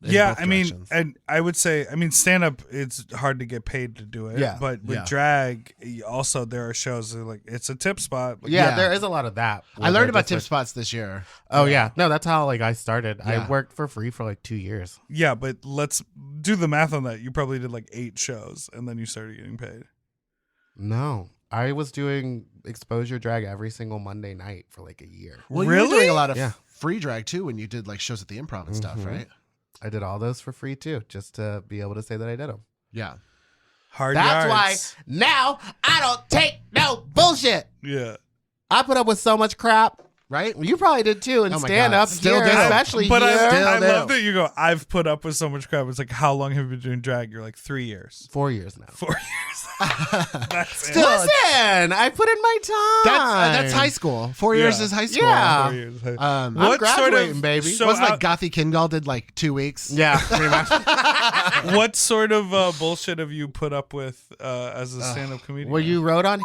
In Yeah, both I mean, directions. and I would say, stand up, it's hard to get paid to do it. Yeah. But with Yeah. drag, also there are shows that like it's a tip spot. yeah, there is a lot of that. I learned about tip tip spots this year. Oh yeah, no, that's how like I started. Yeah. I worked for free for like 2 years. Yeah, but let's do the math on that. You probably did like 8 shows and then you started getting paid. No, I was doing exposure drag every single Monday night for like a year. Well, you were doing Really? a lot of Yeah. free drag too when you did like shows at the Improv and stuff, Mhm. right? I did all those for free too, just to be able to say that I did them. Yeah. Hard That's yards. why now I don't take no bullshit. Yeah. I put up with so much crap. Right? You probably did too in Oh my stand God. up, Still here, do. especially But here. I do. love that you go, I've put up with so much crap. It's like, how long have you been doing drag? You're like 3 years. 4 years now. 4 years. That's Still- it. Listen, I put in my time. That's high school. 4 years Yeah. is high school. Yeah. 4 years. Um, I'm graduating, baby. So was like out- Gothy Kindle did like 2 weeks. Yeah, pretty much. what sort of bullshit have you put up with as a stand-up comedian? Well, you wrote on.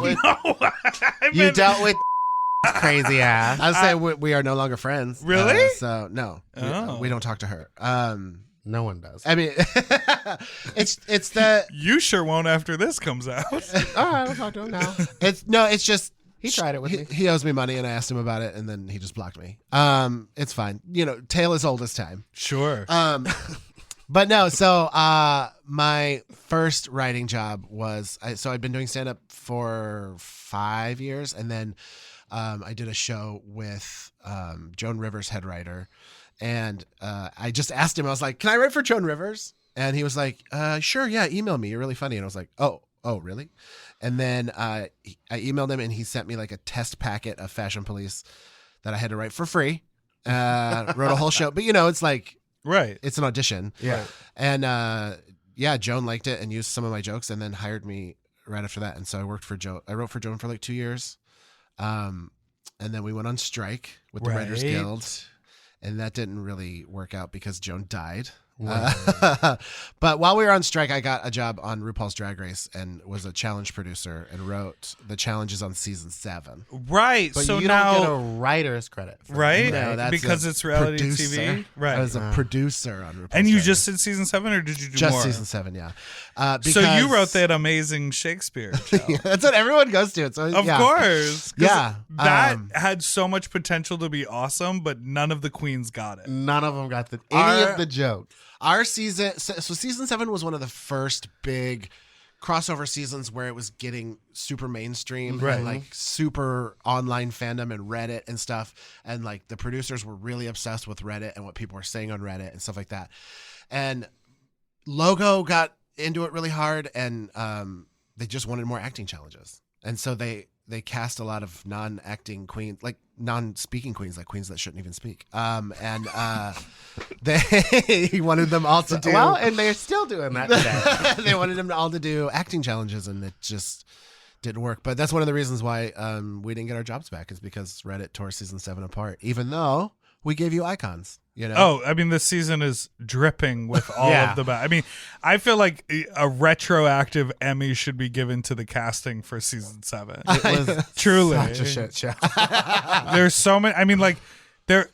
No, I You meant- dealt with crazy ass. I would say we are no longer friends. Really? So no, Oh. we don't talk to her. No one does. I mean, it's the You sure won't after this comes out. All right, I'll talk to him now. it's just He tried it with me. He owes me money, and I asked him about it, and then he just blocked me. It's fine. You know, tale as old as time. Sure. But no, so my first writing job was so I'd been doing stand up for 5 years, and then I did a show with Joan Rivers, head writer, and I just asked him, I was like, "Can I write for Joan Rivers?" And he was like, "Sure, yeah, email me. You're really funny." And I was like, "Oh, really?" And then I emailed him, and he sent me like a test packet of Fashion Police that I had to write for free. Wrote a whole show, but you know, it's like. right. It's an audition. Yeah. And Joan liked it and used some of my jokes and then hired me right after that. And so I worked for Joan. I wrote for Joan for like 2 years. And then we went on strike with the Writers Right. Guild. And that didn't really work out because Joan died. Right. But while we were on strike, I got a job on RuPaul's Drag Race and was a challenge producer and wrote the challenges on season 7. Right. But so you now, don't get a writer's credit. For right? No, that's Because a it's reality producer. TV. Right. I was a producer on RuPaul's and you Drag just Race. did season 7 or did you do Just more? season 7, yeah. So you Because- wrote that amazing Shakespeare show. That's what everyone goes to. It's always, Of yeah. course. 'Cause Yeah, That had so much potential to be awesome, but none of the queens got it. None of them got any Our- of the jokes. Our season, so season 7 was one of the first big crossover seasons where it was getting super mainstream Right. and like super online fandom and Reddit and stuff. And like the producers were really obsessed with Reddit and what people were saying on Reddit and stuff like that. And Logo got into it really hard, and they just wanted more acting challenges. And so they cast a lot of non-acting queens, like non-speaking queens, like queens that shouldn't even speak. He wanted them all to do. Well, and they're still doing that today. They wanted them all to do acting challenges, and it just didn't work. But that's one of the reasons why we didn't get our jobs back, is because Reddit tore season 7 apart, even though we gave you icons. You know? Oh, I mean, this season is dripping with all of the I mean, I feel like a retroactive Emmy should be given to the casting for season 7. It was Truly. such a shit show. There's so many. I mean, like, there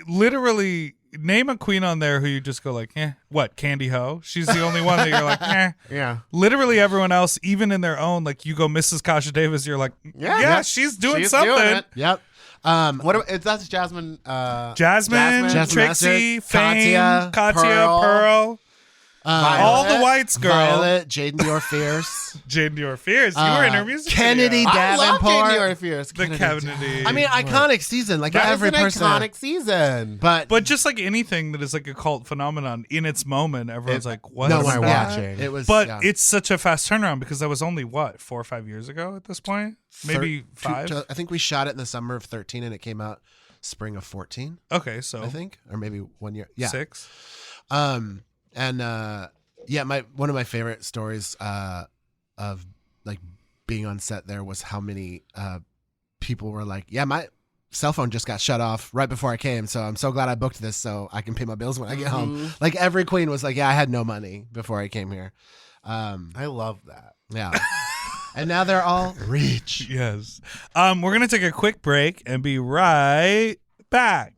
literally name a queen on there who you just go like, what? Candy Ho? She's the only one that you're like, Yeah. Literally everyone else, even in their own, like you go Mrs. Kasha Davis, you're like, yeah, she's doing something. Doing it. Yep. That's Jasmine. Jasmine, Trixie, Fame, Katya, Pearl. All the whites, girl. Violet, Jaden Dior Fierce. Jaden Dior Fierce. You were in her music Kennedy video. I love Davenport. Kennedy Fierce. The Kennedy. I mean, iconic season. Like That every is an person. iconic season. But just like anything that is like a cult phenomenon in its moment, everyone's like, what no is one that? watching. It was, But yeah. it's such a fast turnaround because that was only, 4 or 5 years ago at this point? Maybe 5? I think we shot it in the summer of 13 and it came out spring of 14, Okay, so I think. Or maybe 1 year. Yeah. 6. One of my favorite stories of like being on set there was how many people were like, yeah, my cell phone just got shut off right before I came, so I'm so glad I booked this so I can pay my bills when I get home. Like every queen was like, yeah, I had no money before I came here. I love that. Yeah. And now they're all rich. Yes. We're going to take a quick break and be right back.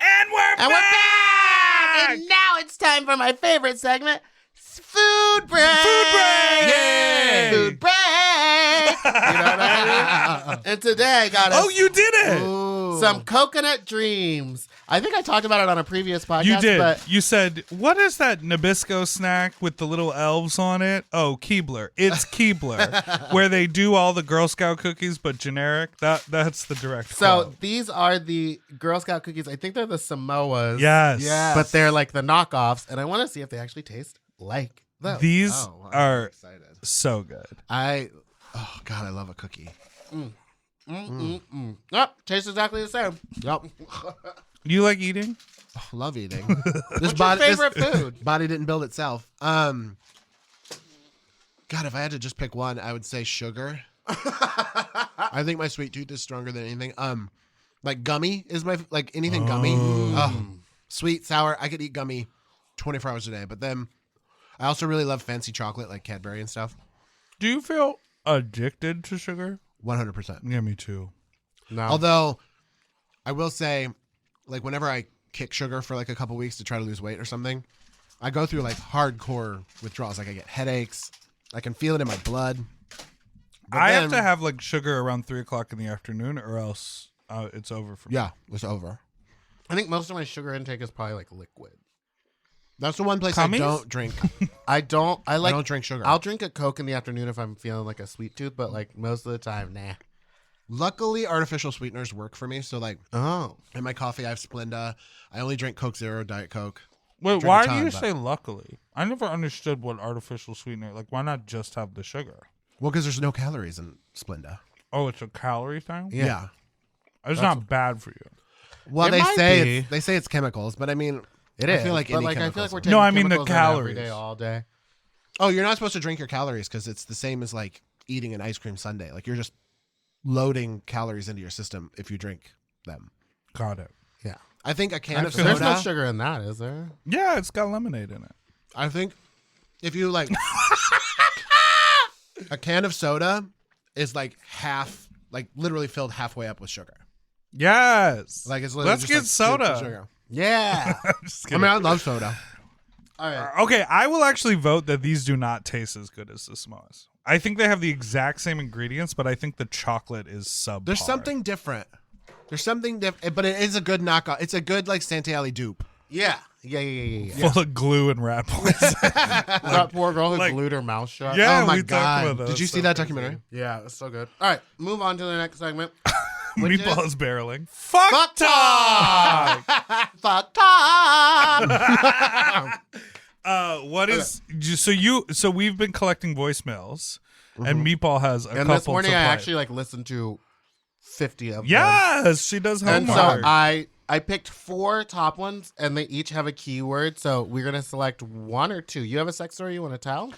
And we're back! And now it's time for my favorite segment, Food Break! Food break! Yay! Food Break! You know what I mean? And today I got Oh, you did it! some coconut dreams. I think I talked about it on a previous podcast. You did. But You said, what is that Nabisco snack with the little elves on it? Oh, Keebler. It's Keebler, where they do all the Girl Scout cookies, but generic. That's the direct so quote. these are the Girl Scout cookies. I think they're the Samoas. Yes. Yes. But they're like the knockoffs. And I want to see if they actually taste like those. These Oh, wow, I'm are excited. so good. Oh God, I love a cookie. Yep, tastes exactly the same. Yep. You like eating? Oh, love eating. What's your favorite food? Body didn't build itself. God, if I had to just pick one, I would say sugar. I think my sweet tooth is stronger than anything. Like gummy is my like anything gummy. Oh, sweet, sour. I could eat gummy 24 hours a day. But then I also really love fancy chocolate like Cadbury and stuff. Do you feel addicted to sugar? 100%. Yeah, me too. No. Although I will say, like whenever I kick sugar for like a couple weeks to try to lose weight or something, I go through like hardcore withdrawals. Like I get headaches. I can feel it in my blood. But I then- have to have like sugar around 3 o'clock in the afternoon, or else it's over for me. Yeah, it's over. I think most of my sugar intake is probably like liquid. That's the one place Cummies? I don't drink. I don't drink sugar. I'll drink a Coke in the afternoon if I'm feeling like a sweet tooth, but like most of the time, nah. Luckily, artificial sweeteners work for me. So like Oh. in my coffee, I have Splenda. I only drink Coke Zero, Diet Coke. Wait, Drink a why ton, do you but- say luckily? I never understood what artificial sweetener, like why not just have the sugar? Well, because there's no calories in Splenda. Oh, it's a calorie thing? Yeah. It's not bad for you. Well, It they might say be. they say it's chemicals, but I mean, It I is. feel like but any like I feel chemicals like we're are- taking No, I mean the chemicals in every calories. day, all day. oh, you're not supposed to drink your calories because it's the same as like eating an ice cream sundae. Like you're just loading calories into your system if you drink them. Got it. Yeah. I think a can of There's soda. no sugar in that, is there? Yeah, it's got lemonade in it. I think if you like a can of soda is like half, like literally filled halfway up with sugar. Yes. Like it's literally Let's just get like scooped with soda. sugar. Yeah. I'm just I kidding. mean, I love soda. All right. Okay, I will actually vote that these do not taste as good as the s'mores. I think they have the exact same ingredients, but I think the chocolate is subpar. There's something different. There's something different, but it is a good knockoff. It's a good like Santiali dupe. Yeah. Full of glue and rat poison. That poor girl who like- glued her mouth shut. Yeah, Oh my we talked God. about that. Did you It's see so that crazy. documentary? Yeah, it's so good. All right, move on to the next segment. Which Meatball is- is barreling. Fuck Fuck talk! Fuck Tom. What is so we've been collecting voicemails, and Meatball has a And couple this morning to I play. actually like listened to 50 of them. Yes, she does And homework. so I picked 4 top ones, and they each have a keyword. So we're gonna select 1 or 2. You have a sex story you want to tell?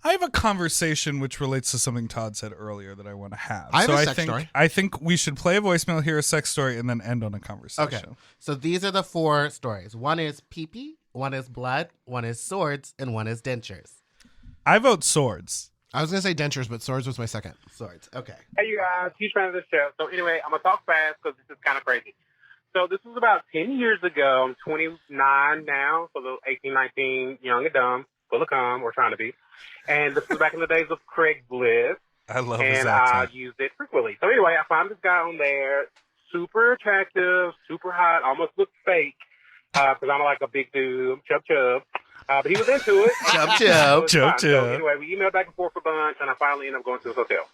I have a conversation which relates to something Todd said earlier that I want to have. I have so a sex story. I think we should play a voicemail, hear a sex story, and then end on a conversation. Okay. So these are the 4 stories. 1 is pee-pee, 1 is blood, 1 is swords, and 1 is dentures. I vote swords. I was gonna say dentures, but swords was my second. Swords. Okay. Hey, you guys, huge fan of the show. So anyway, I'm going to talk fast because this is kind of crazy. So this was about 10 years ago. I'm 29 now, so the 18, 19, young and dumb, full of cum, or trying to be. And this was back in the days of Craigslist, I love his and I accent. used it frequently. So anyway, I found this guy on there, super attractive, super hot, almost looked fake, because I'm like a big dude, chub. But he was into it. Chub. So it's Chub. fine. So anyway, we emailed back and forth a bunch, and I finally ended up going to his hotel.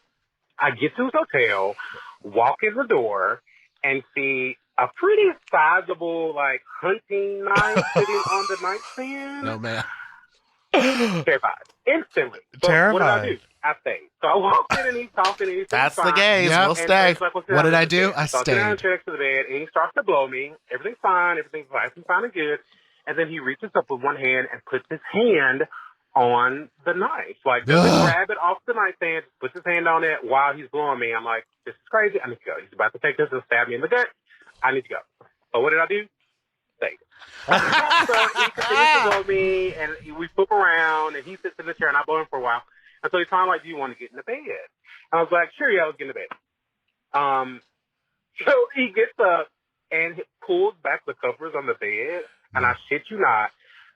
I get to his hotel, walk in the door, and see a pretty sizable, like, hunting knife sitting on the nightstand. No man. Terrified. Instantly. But what did I do? I stayed. So I walked in, and he's talking, and he's That's the fine. gays. Yep. We'll And stay. he's like, "Well, sit What down did I next to do? the bed." I So I sit down stayed. next to the bed, and he starts to blow me. Everything's fine. Everything's nice and fine and good. And then he reaches up with one hand and puts his hand on the knife. Like, doesn't Ugh. grab it off the nightstand, puts his hand on it while he's blowing me. I'm like, this is crazy. I need to go. He's about to take this and stab me in the gut. I need to go. So what did I do? Stayed. So he continues to blow me, and we flip around, and he sits in the chair, and I blow him for a while. And so he's kind of like, do you want to get in the bed? And I was like, sure, yeah, let's get in the bed. So he gets up and pulls back the covers on the bed, and I shit you not,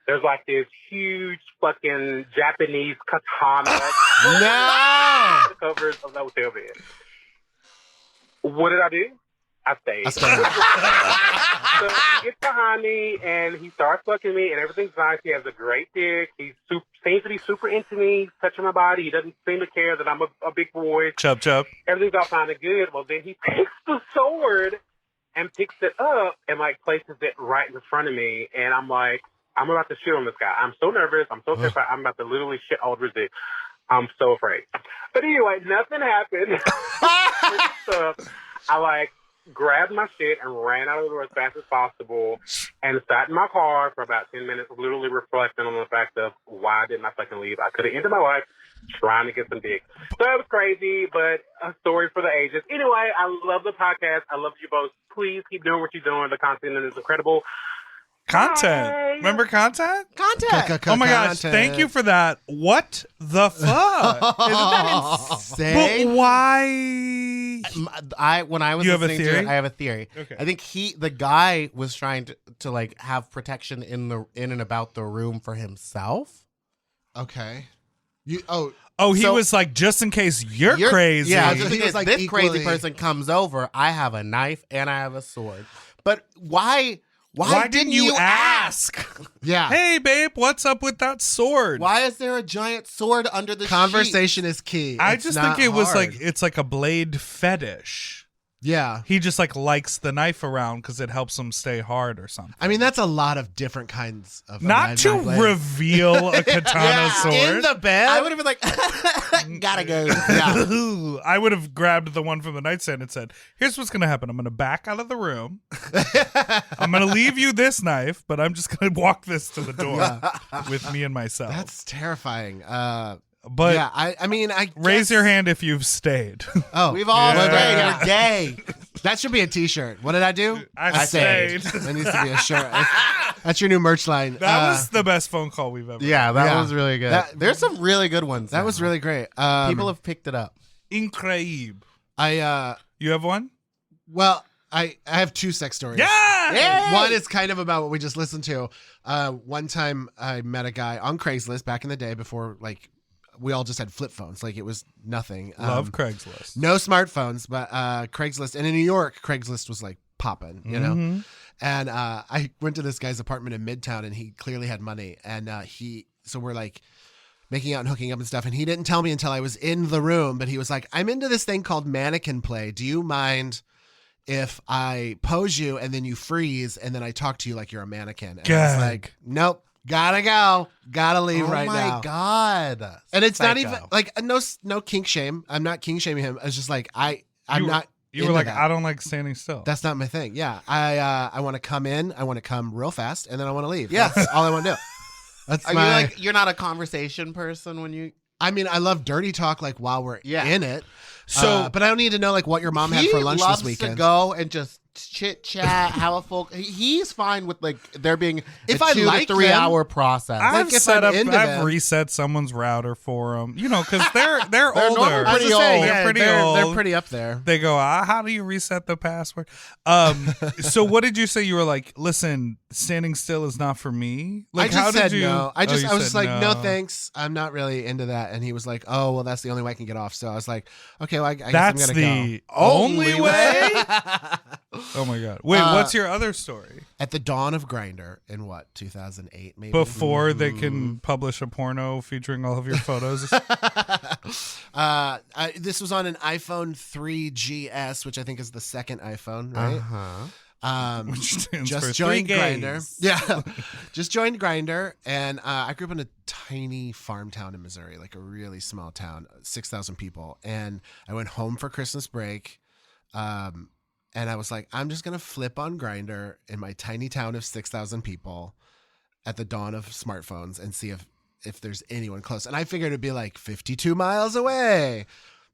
there's like this huge fucking Japanese katana No. the covers of the hotel bed. What did I do? I stayed. I stayed. So he gets behind me and he starts fucking me, and everything's nice. He has a great dick. He seems to be super into me, he's touching my body. He doesn't seem to care that I'm a big boy. Chub. Everything's all fine and good. Well, then he takes the sword and picks it up and like places it right in front of me, and I'm like, I'm about to shit on this guy. I'm so nervous. I'm so terrified. I'm about to literally shit all over his dick. I'm so afraid. But anyway, nothing happened. So I like grabbed my shit and ran out of the door as fast as possible and sat in my car for about 10 minutes, literally reflecting on the fact of why didn't I fucking leave? I could have ended my life trying to get some dick. So it was crazy, but a story for the ages. Anyway, I love the podcast. I love you both. Please keep doing what you're doing. The content is incredible. Content. Bye. Remember content? Contact. Oh my gosh, thank you for that. What the fuck? Isn't that But insane? why? When I was You have a listening to theory? it, I have a theory. Okay. I think the guy was trying to like have protection in and about the room for himself. Okay. Oh, he So- was like, just in case you're crazy. Yeah, He the thing was, is, like, this crazy equally- person comes over. I have a knife and I have a sword. But why didn't you ask? Yeah. Hey, babe, what's up with that sword? Why is there a giant sword under the Conversation is key. I It's just not think it was hard. like, it's like a blade fetish. Yeah. He just like likes the knife around because it helps him stay hard or something. I mean, that's a lot of different kinds of. Not to blade. reveal a katana sword. in the bed. I would have been like, gotta go. Yeah. Ooh, I would have grabbed the one from the nightstand and said, here's what's going to happen. I'm going to back out of the room. I'm going to leave you this knife, but I'm just going to walk this to the door with me and myself. That's terrifying. but yeah, I mean, I raise guess- your hand if you've stayed. Oh, We've all Yeah. stayed. We're gay. that should be a T-shirt. What did I do? I stayed. That needs to be a shirt. That's your new merch line. That was the best phone call we've ever Yeah, that Yeah. was really good. That- There's some really good ones. that now. was really great. People have picked it up. Incredible. I You have one? well, I have 2 sex stories. Yeah. One is kind of about what we just listened to. One time I met a guy on Craigslist back in the day before like we all just had flip phones. Like it was nothing. Love Craigslist. No smartphones, but Craigslist. And in New York, Craigslist was like popping, you know? And I went to this guy's apartment in Midtown and he clearly had money. And so we're like making out and hooking up and stuff. And he didn't tell me until I was in the room, but he was like, I'm into this thing called mannequin play. Do you mind if I pose you and then you freeze and then I talk to you like you're a mannequin? And I was like, nope. Gotta go. Gotta leave right now. Oh my God. And it's not Psycho. even like no kink shame. I'm not kink shaming him. It's just like I'm not. You were into like, that. I don't like standing still. That's not my thing. Yeah, I want to come in. I want to come real fast, and then I want to leave. Yes. That's all I want to do. That's Are my. you like, you're not a conversation person when you. I mean, I love dirty talk like while we're in it. So- but I don't need to know like what your mom had for lunch loves this weekend. to go and just chit chat, have a full. He's fine with like there being If a I 2 like to 3 them, hour process. I've like, if set I'm up, into I've them- reset someone's router for them, you know, because they're normally older. pretty Just old. saying, They're pretty old. They're pretty up there. They go, how do you reset the password? So what did you say? You were like, listen, standing still is not for me. Like, I just how said did you? no. I was you just said like, no, thanks. I'm not really into that. And he was like, oh, well, that's the only way I can get off. So I was like, okay, well, I guess That's I'm gonna the go. only way. Oh my God! Wait, what's your other story? At the dawn of Grindr in what 2008 maybe Before they can publish a porno featuring all of your photos. This was on an iPhone 3GS, which I think is the second iPhone, right? Which stands Just for joined three Grindr. gays. Yeah, just joined Grindr, and I grew up in a tiny farm town in Missouri, like a really small town, 6,000 people. And I went home for Christmas break, and I was like, I'm just gonna flip on Grindr in my tiny town of 6,000 people at the dawn of smartphones and see if there's anyone close. And I figured it'd be like 52 miles away,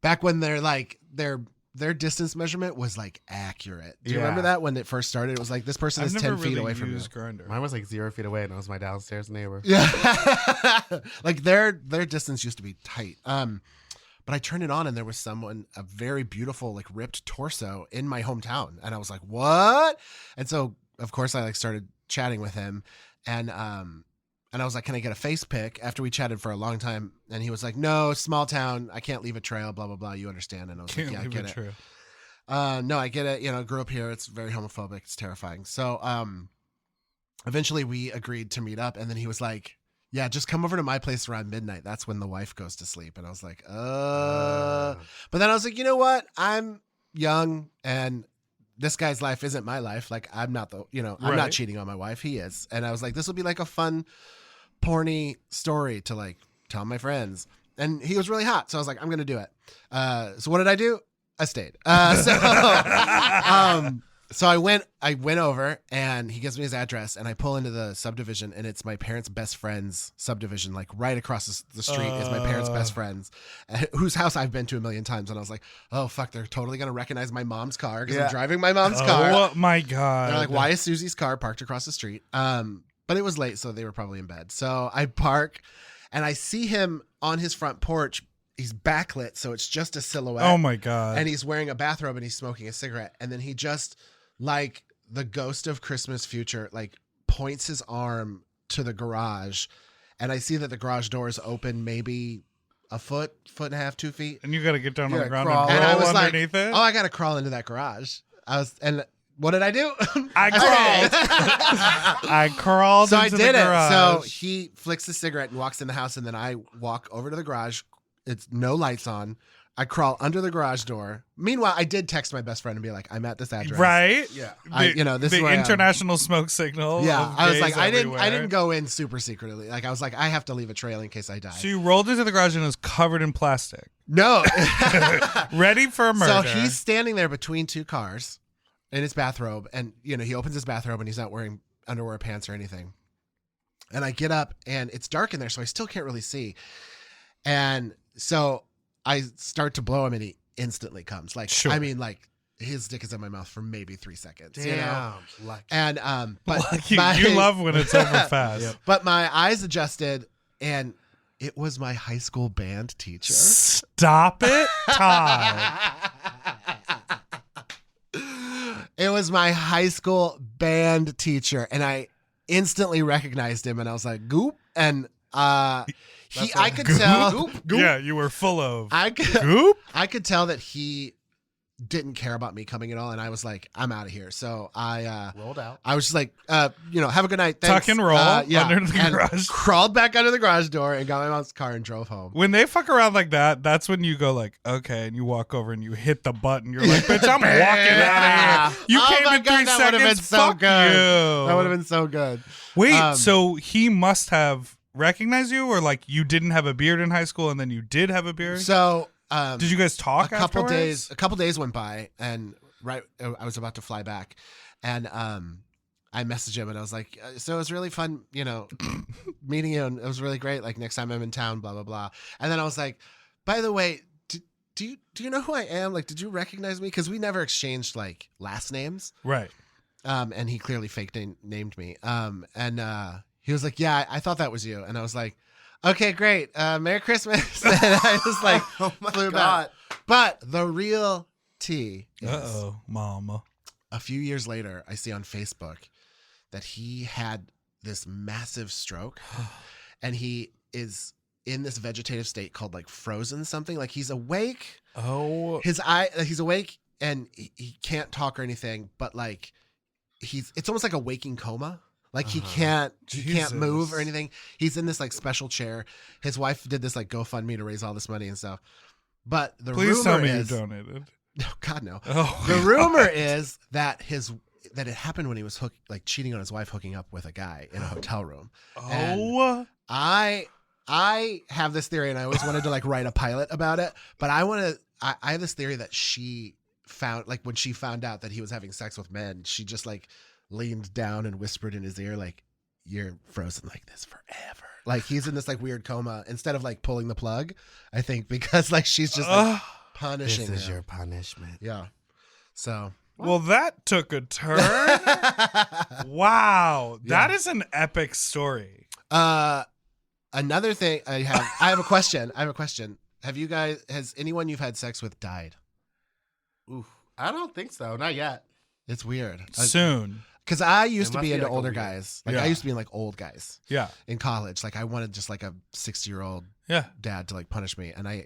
back when they're like their distance measurement was like accurate. Do you remember that when it first started? It was like this person is 10 feet away from you. Grindr. Mine was like 0 feet away, and it was my downstairs neighbor. Yeah, like their distance used to be tight. But I turned it on, and there was a very beautiful, like ripped torso in my hometown, and I was like, "What?" And so, of course, I like started chatting with him, and I was like, "Can I get a face pic?" After we chatted for a long time, and he was like, "No, small town, I can't leave a trail, blah blah blah. You understand?" And I was like, "Yeah, I get it. No, I get it. You know, grew up here. It's very homophobic. It's terrifying." So, eventually, we agreed to meet up, and then he was like, yeah, just come over to my place around midnight. That's when the wife goes to sleep. And I was like, But then I was like, you know what? I'm young and this guy's life isn't my life. Like I'm not I'm not cheating on my wife. He is. And I was like, this will be like a fun, porny story to like tell my friends. And he was really hot. So I was like, I'm going to do it. So what did I do? I stayed. So I went over and he gives me his address and I pull into the subdivision and it's my parents' best friend's subdivision. Like right across the street is my parents' best friends whose house I've been to a million times. And I was like, oh fuck, they're totally going to recognize my mom's car because I'm driving my mom's car. Oh my God. They're like, why is Susie's car parked across the street? But it was late, so they were probably in bed. So I park and I see him on his front porch. He's backlit, so it's just a silhouette. Oh my God. And he's wearing a bathrobe and he's smoking a cigarette. And then he just, like the ghost of Christmas future, like points his arm to the garage. And I see that the garage door is open maybe a foot and a half, 2 feet. And you got to get down on the ground crawl. and And I roll was like, underneath it. oh, I got to crawl into that garage. And what did I do? I crawled. I crawled So I into did the it. garage. So he flicks the cigarette and walks in the house, and then I walk over to the garage. It's no lights on. I crawl under the garage door. Meanwhile, I did text my best friend and be like, "I'm at this address." Right? Yeah. This is the where I am. international smoke signal. Yeah, of I was gays like, I everywhere. didn't go in super secretly. Like I was like, I have to leave a trail in case I die. So you rolled into the garage and it was covered in plastic, No. ready for a So murder. he's standing there between two cars in his bathrobe, and he opens his bathrobe and he's not wearing underwear, pants, or anything. And I get up and it's dark in there, so I still can't really see. And so I start to blow him, and he instantly comes. Like, Sure. I mean, like his dick is in my mouth for maybe 3 seconds. Damn. Lucky. And but you love when it's over fast. Yep. but my eyes adjusted, and it was my high school band teacher. Stop it, Todd. It was my high school band teacher, and I instantly recognized him, and I was like, "Goop!" And I could tell. Yeah, you were full of I could, goop. I could tell that he didn't care about me coming at all, and I was like, I'm out of here. So I Rolled out. I was just like, have a good night. Thanks. Tuck and roll under the and garage. crawled back under the garage door and got my mom's car and drove home. When they fuck around like that, that's when you go like, okay, and you walk over and you hit the button. You're like, bitch, I'm walking out of here. You Oh came my in God, 3 that would've seconds. been so Fuck good. you. That would have been so good. Wait, so he must have recognized you, or like you didn't have a beard in high school and then you did have a beard? So Did you guys talk a couple afterwards? days went by, and I was about to fly back, and I messaged him and I was like, so it was really fun, meeting you, and it was really great. Like, next time I'm in town, blah blah blah. And then I was like, by the way, do you know who I am? Like, did you recognize me? Because we never exchanged like last names, Right. and he clearly fake named me. And he was like, yeah, I thought that was you, and I was like, okay, great. Merry Christmas. And I was like, Oh my flew God. back. But the real tea is, Uh-oh, mama. a few years later, I see on Facebook that he had this massive stroke, and he is in this vegetative state called like frozen something. Like, he's awake. Oh. He's awake, and he can't talk or anything, but like it's almost like a waking coma. Like, he can't move or anything. He's in this like special chair. His wife did this like GoFundMe to raise all this money and stuff. But the Please tell rumor me is, you donated. no, God no. Oh. The rumor is that it happened when he was cheating on his wife, hooking up with a guy in a hotel room. Oh. I have this theory, and I always wanted to like write a pilot about it. But I have this theory that she found, like, when she found out that he was having sex with men, she just like leaned down and whispered in his ear, like, you're frozen like this forever. Like, he's in this like weird coma, instead of like pulling the plug, I think, because like she's just like punishing This is him. your punishment. Yeah. So Well, that took a turn. Wow. That is an epic story. another thing I have a question. Has anyone you've had sex with died? Ooh, I don't think so. Not yet. It's weird. Soon. Because I used It to must be be into like a older weird- guys. Like, Yeah. I used to be like old guys Yeah. in college. Like, I wanted just like a 60-year-old Yeah. dad to like punish me. And I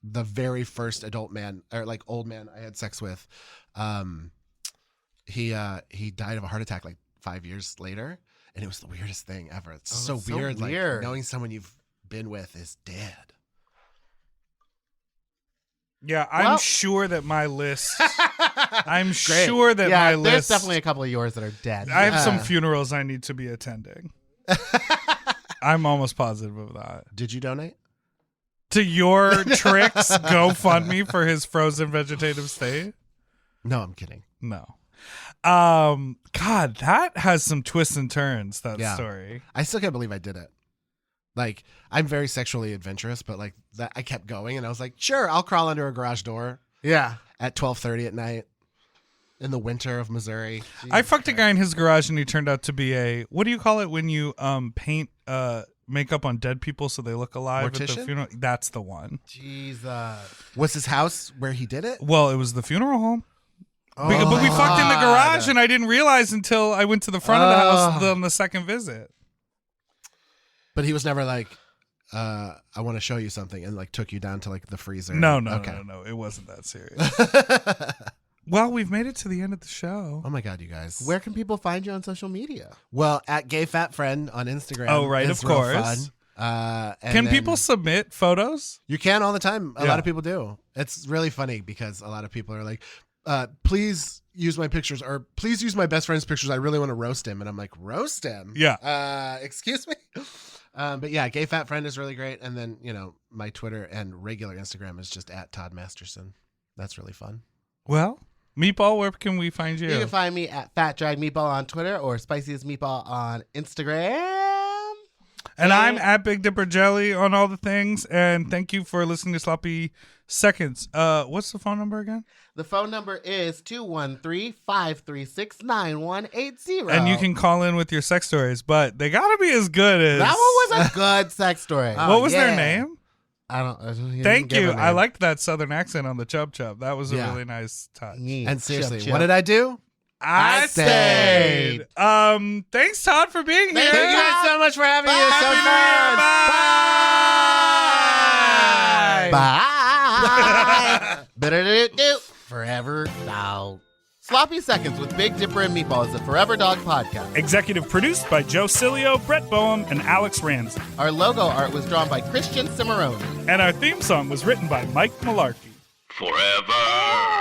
the very first adult man, or like old man I had sex with, he died of a heart attack like 5 years later, and it was the weirdest thing ever. It's so that's so weird, like weird. knowing someone you've been with is dead. Yeah, I'm Well- sure that my list. I'm Great. sure that yeah, my there's list. definitely a couple of yours that are dead. I have some funerals I need to be attending. I'm almost positive of that. Did you donate? To your tricks GoFundMe for his frozen vegetative state? No, I'm kidding. No. God, that has some twists and turns, that Yeah. story. I still can't believe I did it. Like, I'm very sexually adventurous, but like that, I kept going, and I was like, sure, I'll crawl under a garage door Yeah. at 12:30 at night in the winter of Missouri. I fucked a guy in his garage and he turned out to be a, what do you call it when you paint makeup on dead people so they look alive at the Mortician? funeral? That's the one. Jesus. Was his house where he did it? Well, it was the funeral home. Oh, But we fucked in the God. garage and I didn't realize until I went to the front of the house on the second visit. But he was never like, I want to show you something, and like took you down to like the freezer. No. It wasn't that serious. Well, we've made it to the end of the show. Oh my God, you guys. Where can people find you on social media? Well, at Gay Fat Friend on Instagram. Oh, right, is of real course. fun. And Can then- people submit photos? You can all the time. A Yeah. lot of people do. It's really funny because a lot of people are like, please use my pictures, or please use my best friend's pictures. I really want to roast him. And I'm like, roast him? Yeah. Excuse me? But yeah, Gay Fat Friend is really great. And then, my Twitter and regular Instagram is just at Todd Masterson. That's really fun. Well, Meatball, where can we find you? You can find me at Fat Drag Meatball on Twitter or Spiciest Meatball on Instagram. And I'm at Big Dipper Jelly on all the things. And thank you for listening to Sloppy Seconds. What's the phone number again? The phone number is 213-536-9180. And you can call in with your sex stories, but they gotta be as good as That one was a good sex story. What was their Yeah. name? Thank you. I liked that southern accent on the chub chub. That was a Yeah. really nice touch. And seriously, Chip, what did I do? I stayed. Thanks, Todd, for being here. Thank you guys so much for having me. It was so fun. Bye. Bye. Forever Dog. Sloppy Seconds with Big Dipper and Meatball is a Forever Dog podcast. Executive produced by Joe Cilio, Brett Boehm, and Alex Ramsey. Our logo art was drawn by Christian Cimarroni. And our theme song was written by Mike Malarkey. Forever